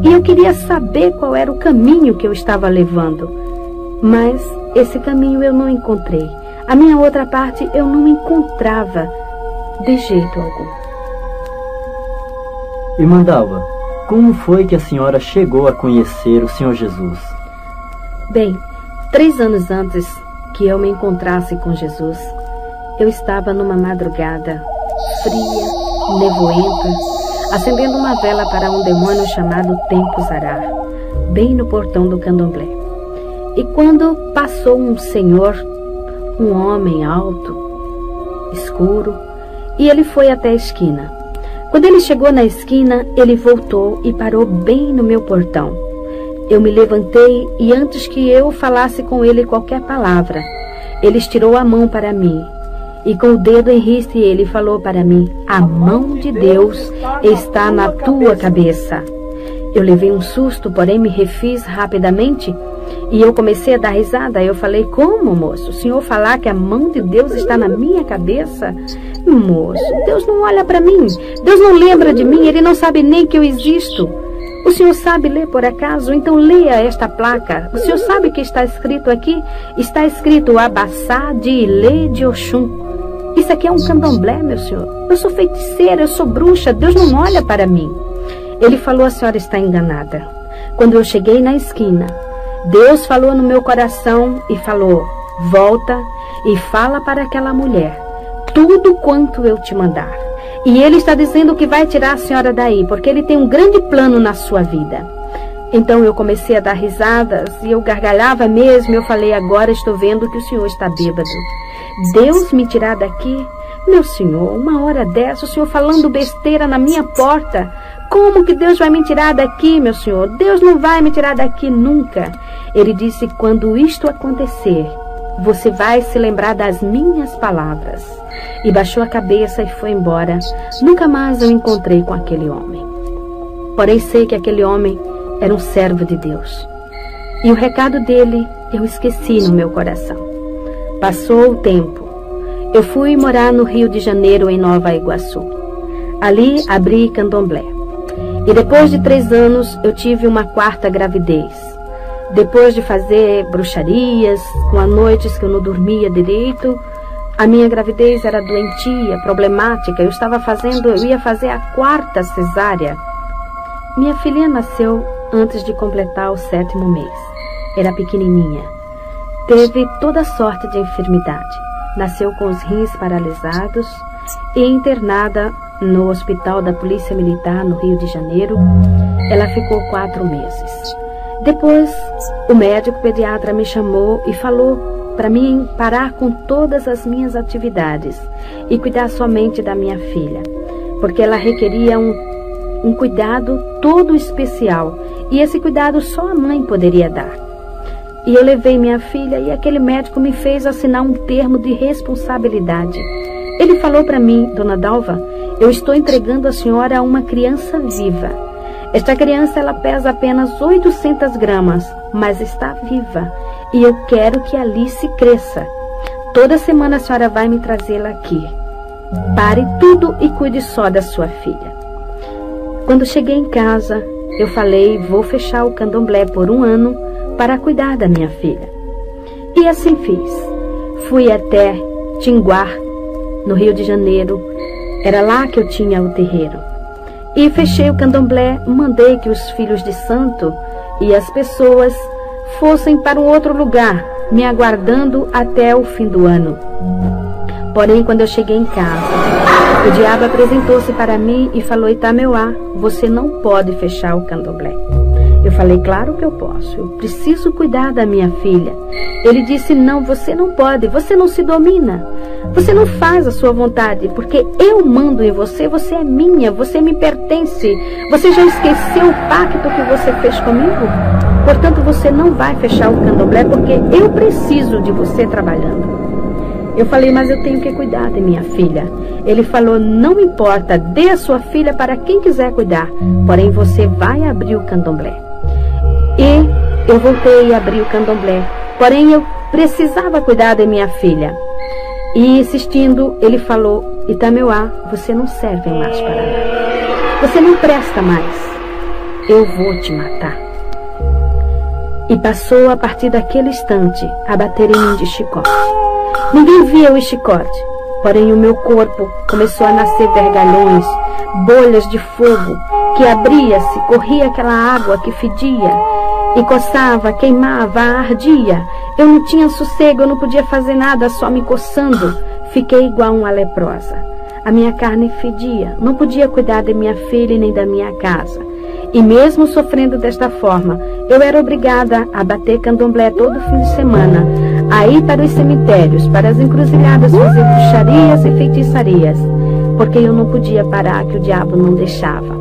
E eu queria saber qual era o caminho que eu estava levando. Mas esse caminho eu não encontrei. A minha outra parte eu não encontrava de jeito algum. Irmã Dalva, como foi que a senhora chegou a conhecer o Senhor Jesus? Bem, 3 anos antes que eu me encontrasse com Jesus, eu estava numa madrugada fria, nevoenta, acendendo uma vela para um demônio chamado Tempo Zarar, bem no portão do candomblé. E quando passou um senhor, um homem alto, escuro, e ele foi até a esquina. Quando ele chegou na esquina, ele voltou e parou bem no meu portão. Eu me levantei e antes que eu falasse com ele qualquer palavra, ele estirou a mão para mim. E com o dedo em riste ele falou para mim: a mão de Deus está na tua cabeça. Eu levei um susto, porém me refiz rapidamente e eu comecei a dar risada. Eu falei: como, moço? O senhor falar que a mão de Deus está na minha cabeça? Moço, Deus não olha para mim. Deus não lembra de mim. Ele não sabe nem que eu existo. O senhor sabe ler por acaso? Então leia esta placa. O senhor sabe o que está escrito aqui? Está escrito Abassá de Ilê de Oxum. Isso aqui é um candomblé, meu senhor. Eu sou feiticeira, eu sou bruxa. Deus não olha para mim. Ele falou: a senhora está enganada. Quando eu cheguei na esquina, Deus falou no meu coração e falou: volta e fala para aquela mulher tudo quanto eu te mandar. E ele está dizendo que vai tirar a senhora daí, porque ele tem um grande plano na sua vida. Então eu comecei a dar risadas e eu gargalhava mesmo. Eu falei: agora estou vendo que o senhor está bêbado. Deus me tirar daqui? Meu senhor, uma hora dessa, o senhor falando besteira na minha porta. Como que Deus vai me tirar daqui, meu senhor? Deus não vai me tirar daqui nunca. Ele disse: quando isto acontecer, você vai se lembrar das minhas palavras. E baixou a cabeça e foi embora. Nunca mais eu encontrei com aquele homem. Porém sei que aquele homem era um servo de Deus. E o recado dele eu esqueci no meu coração. Passou o tempo. Eu fui morar no Rio de Janeiro, em Nova Iguaçu. Ali abri candomblé. E depois de 3 anos eu tive uma 4ª gravidez. Depois de fazer bruxarias, com as noites que eu não dormia direito, a minha gravidez era doentia, problemática. Eu ia fazer a 4ª cesárea. Minha filhinha nasceu antes de completar o 7º mês. Era pequenininha. Teve toda sorte de enfermidade. Nasceu com os rins paralisados e internada no hospital da Polícia Militar no Rio de Janeiro. Ela ficou 4 meses. Depois, o médico pediatra me chamou e falou para mim parar com todas as minhas atividades e cuidar somente da minha filha, porque ela requeria um cuidado todo especial e esse cuidado só a mãe poderia dar. E eu levei minha filha e aquele médico me fez assinar um termo de responsabilidade. Ele falou para mim: dona Dalva, eu estou entregando a senhora a uma criança viva. Esta criança ela pesa apenas 800 gramas, mas está viva. E eu quero que a Alice cresça. Toda semana a senhora vai me trazê-la aqui. Pare tudo e cuide só da sua filha. Quando cheguei em casa, eu falei: vou fechar o candomblé por 1 ano para cuidar da minha filha. E assim fiz. Fui até Tinguá, no Rio de Janeiro. Era lá que eu tinha o terreiro. E fechei o candomblé, mandei que os filhos de santo e as pessoas fossem para um outro lugar, me aguardando até o fim do ano. Porém, quando eu cheguei em casa, o diabo apresentou-se para mim e falou: Itameuá, você não pode fechar o candomblé. Eu falei: claro que eu posso, eu preciso cuidar da minha filha. Ele disse: não, você não pode, você não se domina, você não faz a sua vontade, porque eu mando em você, você é minha, você me pertence. Você já esqueceu o pacto que você fez comigo? Portanto, você não vai fechar o candomblé, porque eu preciso de você trabalhando. Eu falei: mas eu tenho que cuidar de minha filha. Ele falou: não importa, dê a sua filha para quem quiser cuidar, porém você vai abrir o candomblé. E eu voltei e abri o candomblé, porém eu precisava cuidar de minha filha. E insistindo, ele falou: Itameuá, você não serve mais para mim, você não presta mais, eu vou te matar. E passou a partir daquele instante a bater em mim de chicote. Ninguém via o chicote, porém o meu corpo começou a nascer vergalhões, bolhas de fogo, que abria-se, corria aquela água que fedia, e coçava, queimava, ardia. Eu não tinha sossego, eu não podia fazer nada, só me coçando. Fiquei igual uma leprosa. A minha carne fedia, não podia cuidar de minha filha e nem da minha casa. E mesmo sofrendo desta forma, eu era obrigada a bater candomblé todo fim de semana, a ir para os cemitérios, para as encruzilhadas fazer bruxarias e feitiçarias, porque eu não podia parar, que o diabo não deixava.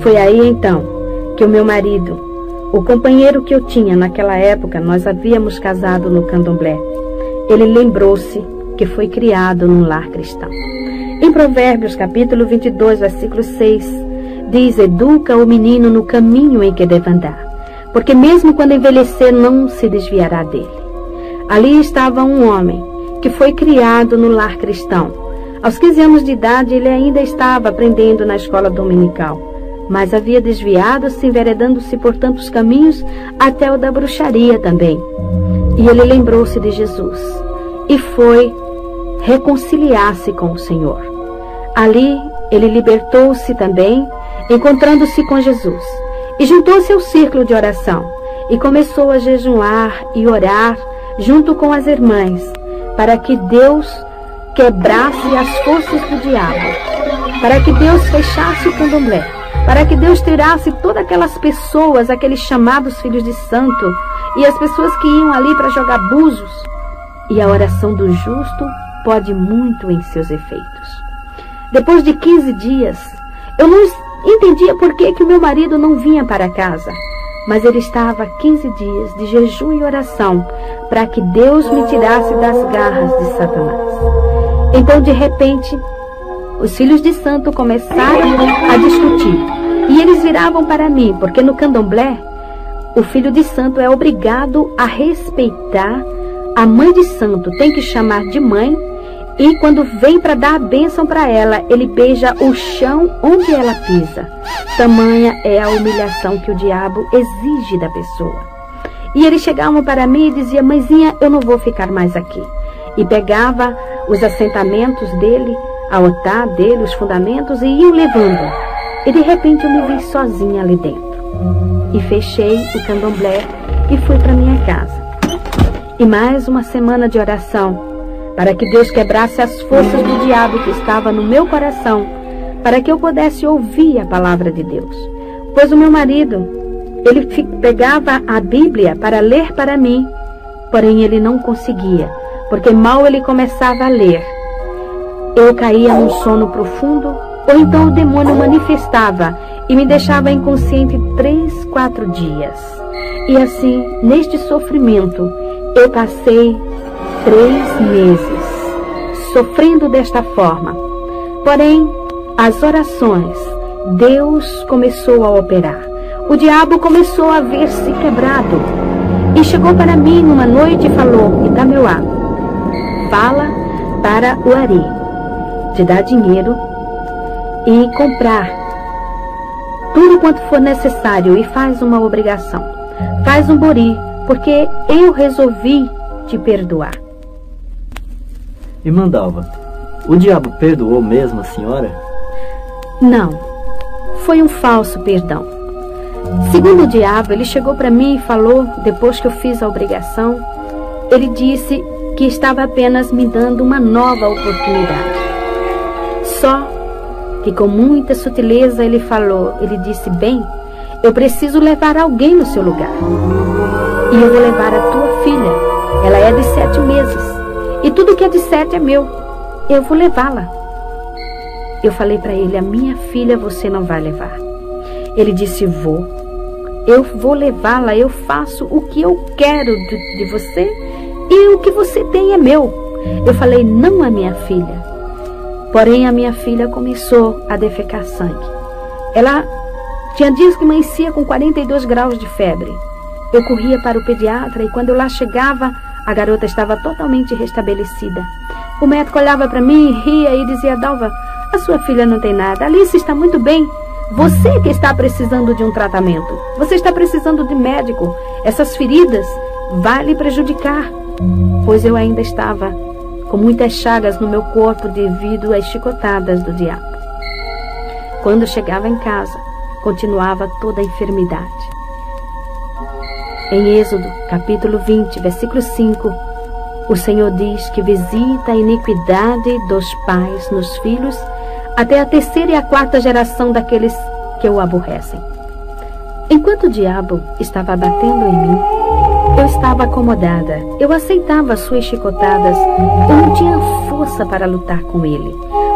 Foi aí então que o meu marido, o companheiro que eu tinha naquela época, nós havíamos casado no candomblé, ele lembrou-se que foi criado num lar cristão. Em Provérbios capítulo 22, versículo 6, diz: educa o menino no caminho em que deve andar, porque mesmo quando envelhecer não se desviará dele. Ali estava um homem que foi criado no lar cristão. Aos 15 anos de idade ele ainda estava aprendendo na escola dominical, mas havia desviado-se, enveredando-se por tantos caminhos, até o da bruxaria também. E ele lembrou-se de Jesus e foi reconciliar-se com o Senhor. Ali ele libertou-se também, encontrando-se com Jesus, e juntou-se ao círculo de oração, e começou a jejuar e orar junto com as irmãs, para que Deus quebrasse as forças do diabo, para que Deus fechasse o candomblé, para que Deus tirasse todas aquelas pessoas, aqueles chamados filhos de santo, e as pessoas que iam ali para jogar búzios. E a oração do justo pode muito em seus efeitos. Depois de 15 dias, eu não entendia por que o meu marido não vinha para casa, mas ele estava 15 dias de jejum e oração para que Deus me tirasse das garras de Satanás. Então, de repente, os filhos de santo começaram a discutir, e eles viravam para mim, porque no candomblé, o filho de santo é obrigado a respeitar a mãe de santo, tem que chamar de mãe, e quando vem para dar a bênção para ela, ele beija o chão onde ela pisa. Tamanha é a humilhação que o diabo exige da pessoa. E eles chegavam para mim e diziam: mãezinha, eu não vou ficar mais aqui. E pegava os assentamentos dele, a otá dele, os fundamentos, e iam levando. E de repente eu me vi sozinha ali dentro. E fechei o candomblé e fui para minha casa. E mais uma semana de oração, para que Deus quebrasse as forças do diabo que estava no meu coração, para que eu pudesse ouvir a palavra de Deus. Pois o meu marido, ele pegava a Bíblia para ler para mim, porém ele não conseguia, porque mal ele começava a ler, eu caía num sono profundo, ou então o demônio manifestava e me deixava inconsciente 3, 4 dias. E assim, neste sofrimento, eu passei 3 meses sofrendo desta forma. Porém, as orações, Deus começou a operar. O diabo começou a ver-se quebrado. E chegou para mim numa noite e falou: Itameuá, fala para o Ari, te dá dinheiro e comprar tudo quanto for necessário e faz uma obrigação. Faz um bori, porque eu resolvi te perdoar. Irmã Dalva, o diabo perdoou mesmo a senhora? Não, foi um falso perdão. Segundo o diabo, ele chegou para mim e falou, depois que eu fiz a obrigação, ele disse que estava apenas me dando uma nova oportunidade. Só que com muita sutileza ele falou, ele disse: bem, eu preciso levar alguém no seu lugar. E eu vou levar a tua filha. Ela é de 7 meses. E tudo que é de 7 é meu. Eu vou levá-la. Eu falei para ele: a minha filha você não vai levar. Ele disse: vou. Eu vou levá-la. Eu faço o que eu quero de você. E o que você tem é meu. Eu falei: não a minha filha. Porém, a minha filha começou a defecar sangue. Ela tinha dias que amanhecia com 42 graus de febre. Eu corria para o pediatra e quando eu lá chegava, a garota estava totalmente restabelecida. O médico olhava para mim, ria e dizia: Dalva, a sua filha não tem nada. Alice está muito bem. Você que está precisando de um tratamento. Você está precisando de médico. Essas feridas vão lhe prejudicar. pois eu ainda estava com muitas chagas no meu corpo devido às chicotadas do diabo. Quando chegava em casa, continuava toda a enfermidade. Em Êxodo, capítulo 20, versículo 5, o Senhor diz que visita a iniquidade dos pais nos filhos até a 3ª e a 4ª geração daqueles que o aborrecem. Enquanto o diabo estava batendo em mim, eu estava acomodada. Eu aceitava suas chicotadas. Eu não tinha força para lutar com ele,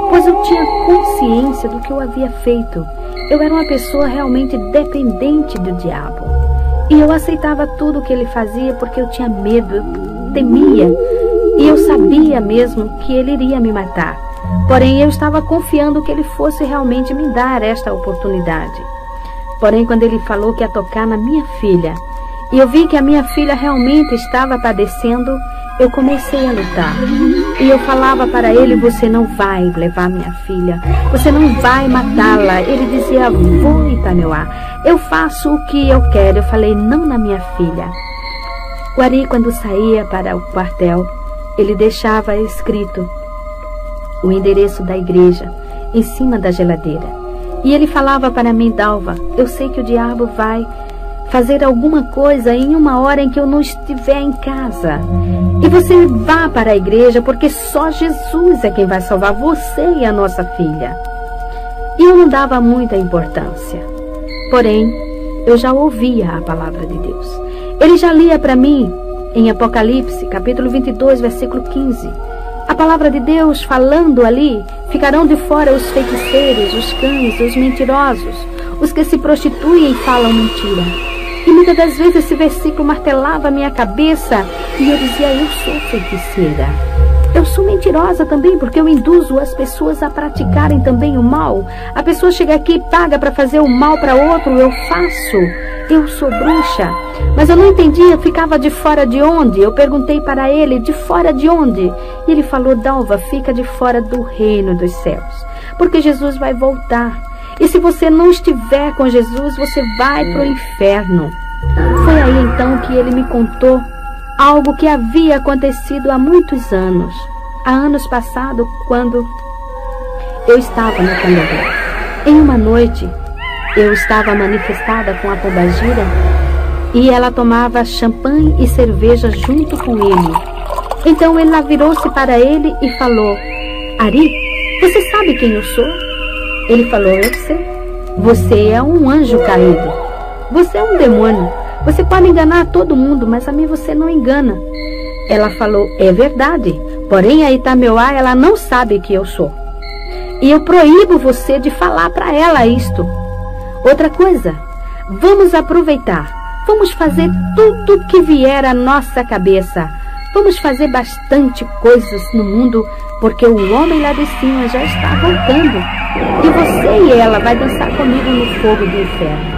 pois eu tinha consciência do que eu havia feito. Eu era uma pessoa realmente dependente do diabo. E eu aceitava tudo o que ele fazia porque eu tinha medo, eu temia. E eu sabia mesmo que ele iria me matar. Porém, eu estava confiando que ele fosse realmente me dar esta oportunidade. Porém, quando ele falou que ia tocar na minha filha, e eu vi que a minha filha realmente estava padecendo, eu comecei a lutar. E eu falava para ele: você não vai levar minha filha, você não vai matá-la. Ele dizia: vou, Itameuá, eu faço o que eu quero. Eu falei: não na minha filha. O Ari, quando saía para o quartel, ele deixava escrito o endereço da igreja em cima da geladeira. E ele falava para mim: Dalva, eu sei que o diabo vai fazer alguma coisa em uma hora em que eu não estiver em casa. E você vá para a igreja, porque só Jesus é quem vai salvar você e a nossa filha. E eu não dava muita importância. Porém, eu já ouvia a palavra de Deus. Ele já lia para mim em Apocalipse, capítulo 22, versículo 15. A palavra de Deus falando ali: ficarão de fora os feiticeiros, os cães, os mentirosos, os que se prostituem e falam mentira. E muitas das vezes esse versículo martelava a minha cabeça e eu dizia: eu sou feiticeira. Eu sou mentirosa também, porque eu induzo as pessoas a praticarem também o mal. A pessoa chega aqui e paga para fazer o mal para outro, eu faço. Eu sou bruxa. Mas eu não entendia, ficava de fora de onde? Eu perguntei para ele: de fora de onde? E ele falou: Dalva, fica de fora do reino dos céus, porque Jesus vai voltar. E se você não estiver com Jesus, você vai para o inferno. Foi aí então que ele me contou algo que havia acontecido há muitos anos. Há anos passados, quando eu estava no Canadá. Em uma noite, eu estava manifestada com a pombagira e ela tomava champanhe e cerveja junto com ele. Então ela virou-se para ele e falou: Ari, você sabe quem eu sou? Ele falou: eu sei. Você é um anjo caído. Você é um demônio. Você pode enganar todo mundo, mas a mim você não engana. Ela falou: é verdade. Porém, a Itameuá, ela não sabe que eu sou. E eu proíbo você de falar para ela isto. Outra coisa, vamos aproveitar. Vamos fazer tudo que vier à nossa cabeça. Vamos fazer bastante coisas no mundo, porque o homem lá de cima já está voltando. E você e ela vai dançar comigo no fogo do inferno.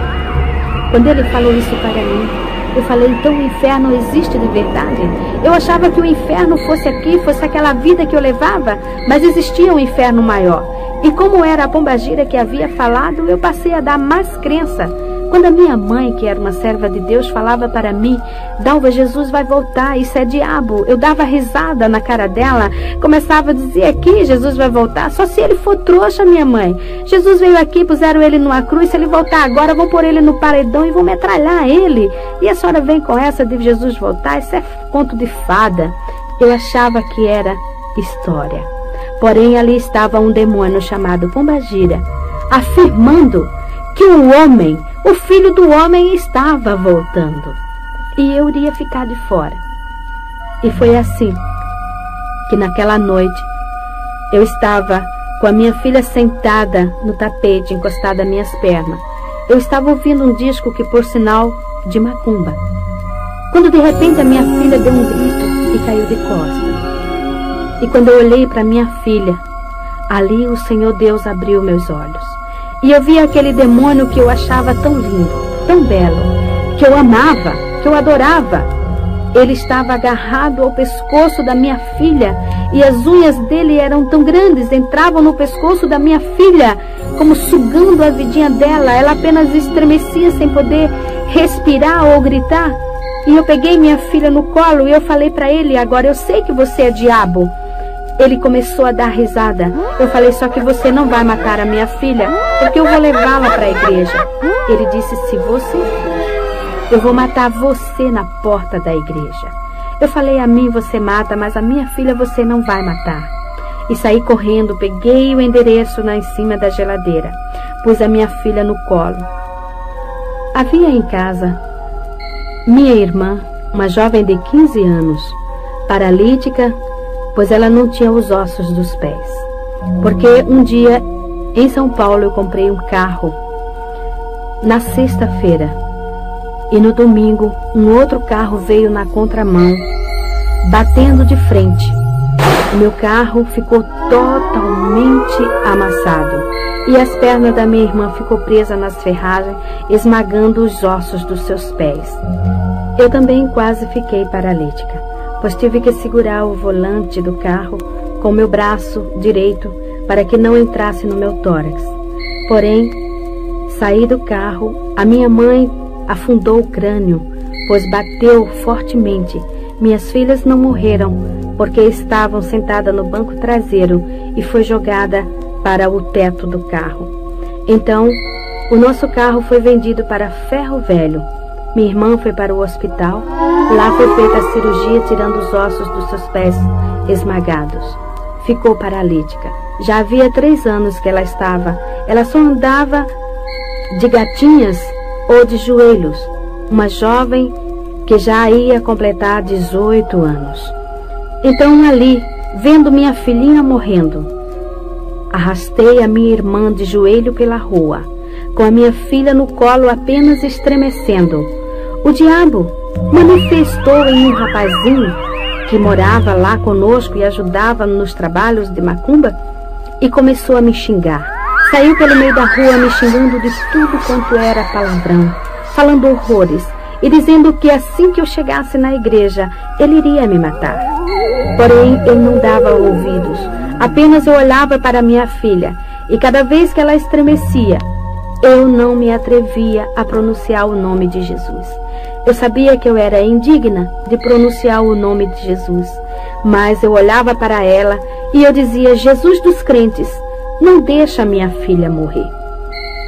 Quando ele falou isso para mim, eu falei: então o inferno existe de verdade? Eu achava que o inferno fosse aqui, fosse aquela vida que eu levava, mas existia um inferno maior. E como era a pombagira que havia falado, eu passei a dar mais crença. Quando a minha mãe, que era uma serva de Deus, falava para mim: Dalva, Jesus vai voltar, isso é diabo. Eu dava risada na cara dela, começava a dizer: aqui Jesus vai voltar, só se ele for trouxa, minha mãe. Jesus veio aqui, puseram ele numa cruz, se ele voltar agora, vão pôr ele no paredão e vão metralhar ele. E a senhora vem com essa de Jesus voltar, isso é conto de fada. Eu achava que era história. Porém, ali estava um demônio chamado pombagira, afirmando que o homem, o filho do homem, estava voltando e eu iria ficar de fora. E foi assim que naquela noite eu estava com a minha filha sentada no tapete, encostada às minhas pernas. Eu estava ouvindo um disco que, por sinal, de macumba, quando de repente a minha filha deu um grito e caiu de costas. E quando eu olhei para minha filha, ali o Senhor Deus abriu meus olhos. E eu vi aquele demônio que eu achava tão lindo, tão belo, que eu amava, que eu adorava. Ele estava agarrado ao pescoço da minha filha e as unhas dele eram tão grandes, entravam no pescoço da minha filha, como sugando a vidinha dela. Ela apenas estremecia sem poder respirar ou gritar. E eu peguei minha filha no colo e eu falei para ele: agora eu sei que você é diabo. Ele começou a dar risada. Eu falei: só que você não vai matar a minha filha, porque eu vou levá-la para a igreja. Ele disse: se você for, eu vou matar você na porta da igreja. Eu falei: a mim você mata, mas a minha filha você não vai matar. E saí correndo, peguei o endereço lá em cima da geladeira, pus a minha filha no colo. Havia em casa minha irmã, uma jovem de 15 anos, paralítica, pois ela não tinha os ossos dos pés. Porque um dia, em São Paulo, eu comprei um carro na sexta-feira. E no domingo, um outro carro veio na contramão, batendo de frente. O meu carro ficou totalmente amassado. E as pernas da minha irmã ficou presa nas ferragens, esmagando os ossos dos seus pés. Eu também quase fiquei paralítica, pois tive que segurar o volante do carro com meu braço direito para que não entrasse no meu tórax. Porém, saí do carro, a minha mãe afundou o crânio, pois bateu fortemente. Minhas filhas não morreram, porque estavam sentadas no banco traseiro e foi jogada para o teto do carro. Então, o nosso carro foi vendido para Ferro Velho. Minha irmã foi para o hospital. Lá foi feita a cirurgia, tirando os ossos dos seus pés esmagados. Ficou paralítica. Já havia 3 anos que ela só andava de gatinhas ou de joelhos. Uma jovem que já ia completar 18 anos. Então ali, vendo minha filhinha morrendo, arrastei a minha irmã de joelho pela rua, com a minha filha no colo apenas estremecendo. O diabo manifestou em um rapazinho que morava lá conosco e ajudava nos trabalhos de macumba e começou a me xingar. Saiu pelo meio da rua me xingando de tudo quanto era palavrão, falando horrores e dizendo que assim que eu chegasse na igreja, ele iria me matar. Porém, eu não dava ouvidos. Apenas eu olhava para minha filha e cada vez que ela estremecia, eu não me atrevia a pronunciar o nome de Jesus. Eu sabia que eu era indigna de pronunciar o nome de Jesus, mas eu olhava para ela e eu dizia: Jesus dos crentes, não deixa minha filha morrer.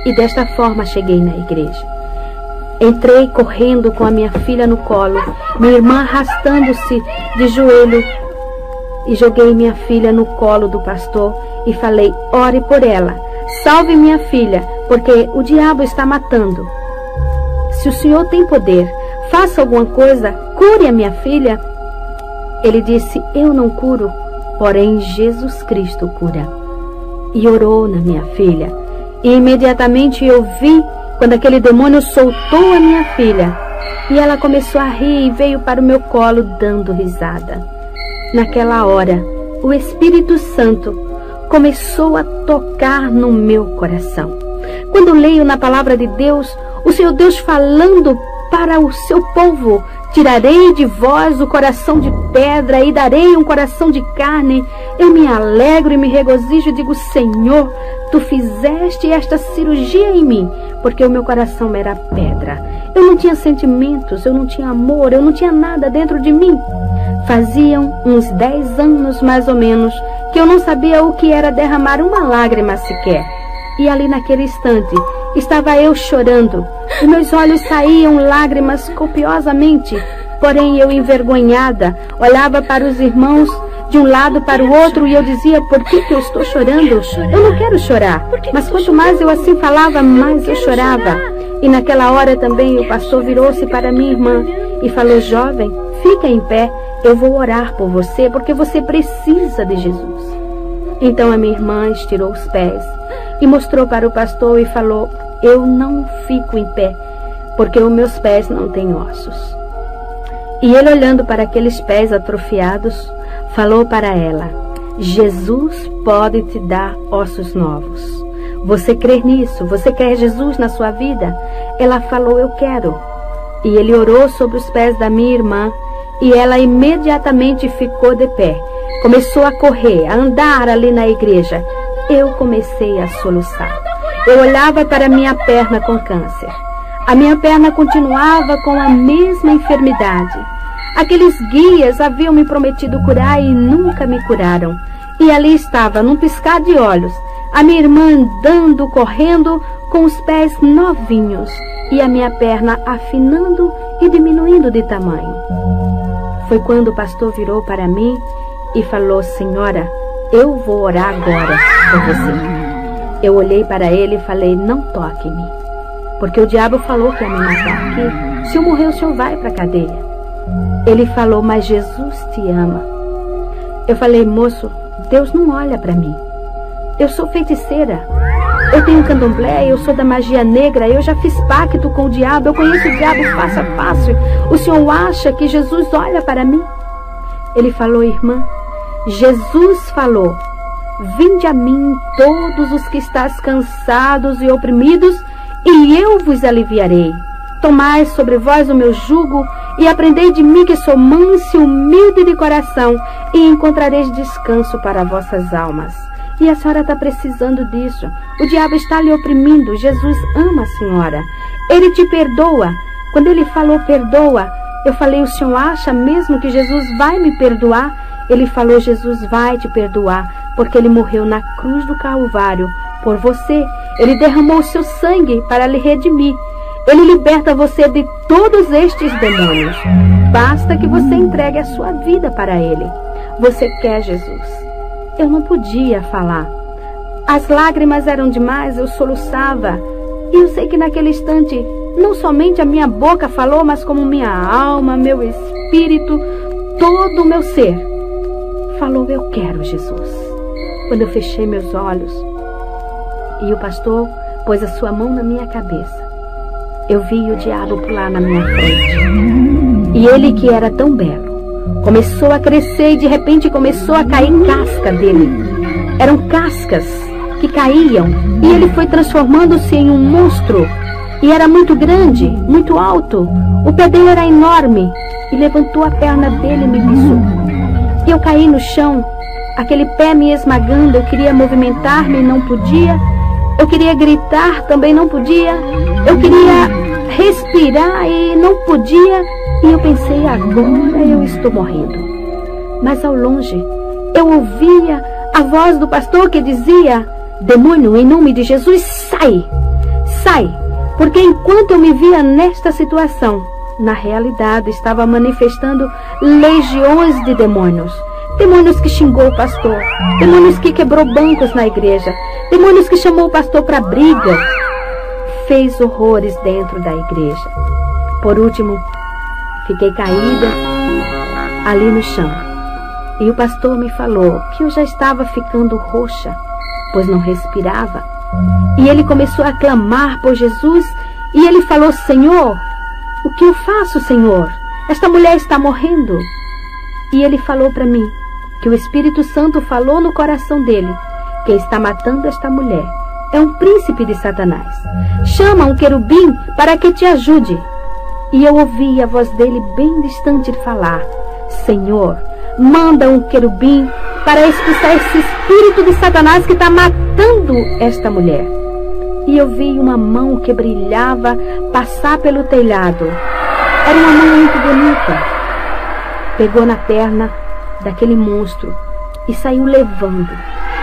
E desta forma cheguei na igreja. Entrei correndo com a minha filha no colo, minha irmã arrastando-se de joelho, e joguei minha filha no colo do pastor e falei: ore por ela, salve minha filha, porque o diabo está matando. Se o Senhor tem poder, faça alguma coisa, cure a minha filha. Ele disse: eu não curo, porém Jesus Cristo cura. E orou na minha filha. E imediatamente eu vi quando aquele demônio soltou a minha filha. E ela começou a rir e veio para o meu colo dando risada. Naquela hora, o Espírito Santo começou a tocar no meu coração. Quando leio na palavra de Deus, o Senhor Deus falando para o seu povo: tirarei de vós o coração de pedra e darei um coração de carne. Eu me alegro e me regozijo e digo: Senhor, tu fizeste esta cirurgia em mim, porque o meu coração era pedra. Eu não tinha sentimentos, eu não tinha amor, eu não tinha nada dentro de mim. Faziam uns 10 anos mais ou menos que eu não sabia o que era derramar uma lágrima sequer. E ali naquele instante estava eu chorando, e meus olhos saíam lágrimas copiosamente. Porém eu, envergonhada, olhava para os irmãos de um lado para o outro e eu dizia: por que eu estou chorando? Eu não quero chorar. Mas quanto mais eu assim falava, mais eu chorava. E naquela hora também o pastor virou-se para minha irmã e falou: jovem, fica em pé, eu vou orar por você, porque você precisa de Jesus. Então a minha irmã estirou os pés e mostrou para o pastor e falou: eu não fico em pé, porque os meus pés não têm ossos. E ele, olhando para aqueles pés atrofiados, falou para ela: Jesus pode te dar ossos novos. Você crê nisso? Você quer Jesus na sua vida? Ela falou: eu quero. E ele orou sobre os pés da minha irmã e ela imediatamente ficou de pé. Começou a correr, a andar ali na igreja. Eu comecei a soluçar. Eu olhava para minha perna com câncer. A minha perna continuava com a mesma enfermidade. Aqueles guias haviam me prometido curar e nunca me curaram. E ali estava, num piscar de olhos, a minha irmã andando, correndo, com os pés novinhos, e a minha perna afinando e diminuindo de tamanho. Foi quando o pastor virou para mim e falou: senhora, eu vou orar agora por você. Eu olhei para ele e falei: não toque em mim, porque o diabo falou que ia me matar, que se eu morrer o senhor vai para a cadeia. Ele falou: mas Jesus te ama. Eu falei: moço, Deus não olha para mim. Eu sou feiticeira. Eu tenho candomblé, eu sou da magia negra, eu já fiz pacto com o diabo, eu conheço o diabo face a face. O senhor acha que Jesus olha para mim? Ele falou: irmã, Jesus falou: vinde a mim todos os que estáis cansados e oprimidos, e eu vos aliviarei. Tomai sobre vós o meu jugo e aprendei de mim, que sou manso e humilde de coração, e encontrareis descanso para vossas almas. E a senhora está precisando disso. O diabo está lhe oprimindo. Jesus ama a senhora. Ele te perdoa. Quando ele falou perdoa, eu falei: o senhor acha mesmo que Jesus vai me perdoar? Ele falou: Jesus vai te perdoar, porque ele morreu na cruz do Calvário por você. Ele derramou o seu sangue para lhe redimir. Ele liberta você de todos estes demônios. Basta que você entregue a sua vida para ele. Você quer Jesus? Eu não podia falar. As lágrimas eram demais, eu soluçava. E eu sei que naquele instante, não somente a minha boca falou, mas como minha alma, meu espírito, todo o meu ser falou: eu quero Jesus. Quando eu fechei meus olhos e o pastor pôs a sua mão na minha cabeça, eu vi o diabo pular na minha frente. E ele, que era tão belo, começou a crescer e de repente começou a cair casca dele. Eram cascas que caíam e ele foi transformando-se em um monstro. E era muito grande, muito alto. O pé dele era enorme e levantou a perna dele e me pisou. E eu caí no chão, aquele pé me esmagando. Eu queria movimentar-me e não podia. Eu queria gritar, também não podia. Eu queria respirar e não podia. E eu pensei: agora eu estou morrendo. Mas ao longe, eu ouvia a voz do pastor que dizia: demônio, em nome de Jesus, sai! Sai! Porque enquanto eu me via nesta situação, na realidade estava manifestando legiões de demônios. Demônios que xingou o pastor, demônios que quebrou bancos na igreja, demônios que chamou o pastor para briga, fez horrores dentro da igreja. Por último, fiquei caída ali no chão. E o pastor me falou que eu já estava ficando roxa, pois não respirava. E ele começou a clamar por Jesus. E ele falou: Senhor, o que eu faço, Senhor? Esta mulher está morrendo. E ele falou para mim que o Espírito Santo falou no coração dele: quem está matando esta mulher é um príncipe de Satanás. Chama um querubim para que te ajude. E eu ouvi a voz dele bem distante falar: Senhor, manda um querubim para expulsar esse espírito de Satanás que está matando esta mulher. E eu vi uma mão que brilhava passar pelo telhado. Era uma mão muito bonita. Pegou na perna daquele monstro e saiu levando.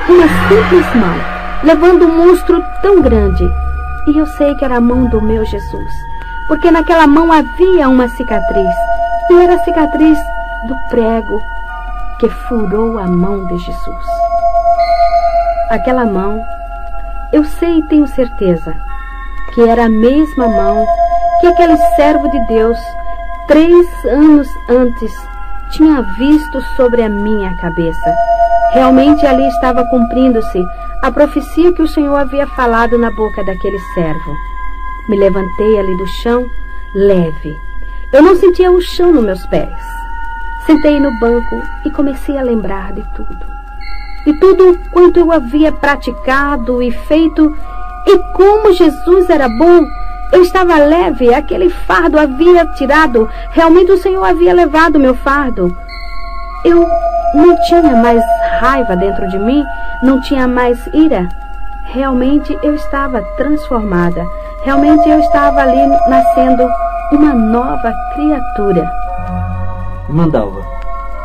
Uma simples mão, levando um monstro tão grande. E eu sei que era a mão do meu Jesus, porque naquela mão havia uma cicatriz. E era a cicatriz do prego que furou a mão de Jesus. Aquela mão, eu sei e tenho certeza que era a mesma mão que aquele servo de Deus, 3 anos antes, tinha visto sobre a minha cabeça. Realmente ali estava cumprindo-se a profecia que o Senhor havia falado na boca daquele servo. Me levantei ali do chão, leve. Eu não sentia o chão nos meus pés. Sentei no banco e comecei a lembrar de tudo. De tudo quanto eu havia praticado e feito, e como Jesus era bom. Eu estava leve, aquele fardo havia tirado. Realmente o Senhor havia levado meu fardo. Eu não tinha mais raiva dentro de mim, não tinha mais ira. Realmente eu estava transformada. Realmente eu estava ali nascendo uma nova criatura. Irmã Dalva,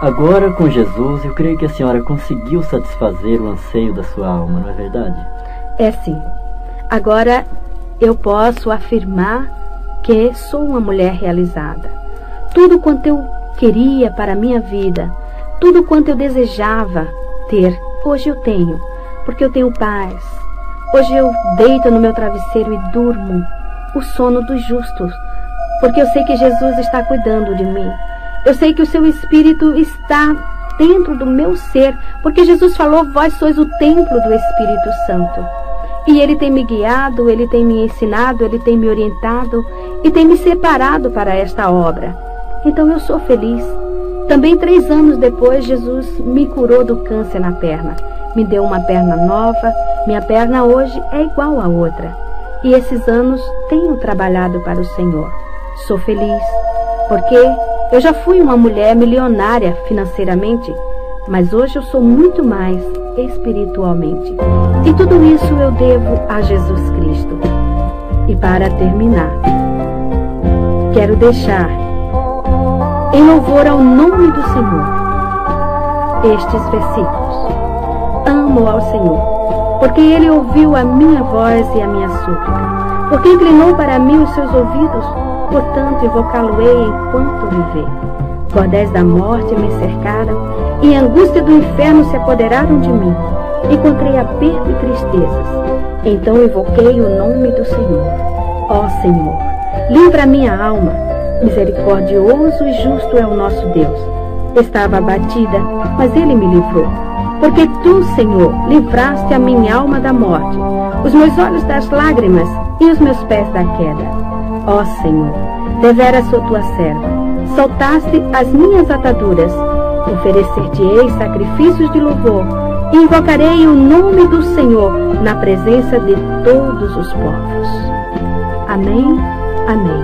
agora com Jesus eu creio que a senhora conseguiu satisfazer o anseio da sua alma, não é verdade? É sim. Agora eu posso afirmar que sou uma mulher realizada. Tudo quanto eu queria para a minha vida, tudo quanto eu desejava ter, hoje eu tenho, porque eu tenho paz. Hoje eu deito no meu travesseiro e durmo o sono dos justos, porque eu sei que Jesus está cuidando de mim. Eu sei que o seu Espírito está dentro do meu ser, porque Jesus falou, vós sois o templo do Espírito Santo. E Ele tem me guiado, Ele tem me ensinado, Ele tem me orientado e tem me separado para esta obra. Então eu sou feliz. Também 3 anos depois, Jesus me curou do câncer na perna. Me deu uma perna nova, minha perna hoje é igual à outra. E esses anos tenho trabalhado para o Senhor. Sou feliz, porque eu já fui uma mulher milionária financeiramente, mas hoje eu sou muito mais espiritualmente. E tudo isso eu devo a Jesus Cristo. E para terminar, quero deixar em louvor ao nome do Senhor estes versículos. Amo ao Senhor, porque Ele ouviu a minha voz e a minha súplica, porque inclinou para mim os seus ouvidos, portanto invocá-lo-ei enquanto viver. Cordéis da morte me cercaram, e a angústia do inferno se apoderaram de mim. Encontrei aperto e tristezas. Então invoquei o nome do Senhor. Ó Senhor, livra a minha alma. Misericordioso e justo é o nosso Deus. Estava abatida, mas Ele me livrou. Porque tu, Senhor, livraste a minha alma da morte, os meus olhos das lágrimas e os meus pés da queda. Ó Senhor, deveras sou tua serva, soltaste as minhas ataduras. Oferecer-te-ei sacrifícios de louvor e invocarei o nome do Senhor na presença de todos os povos. Amém, amém.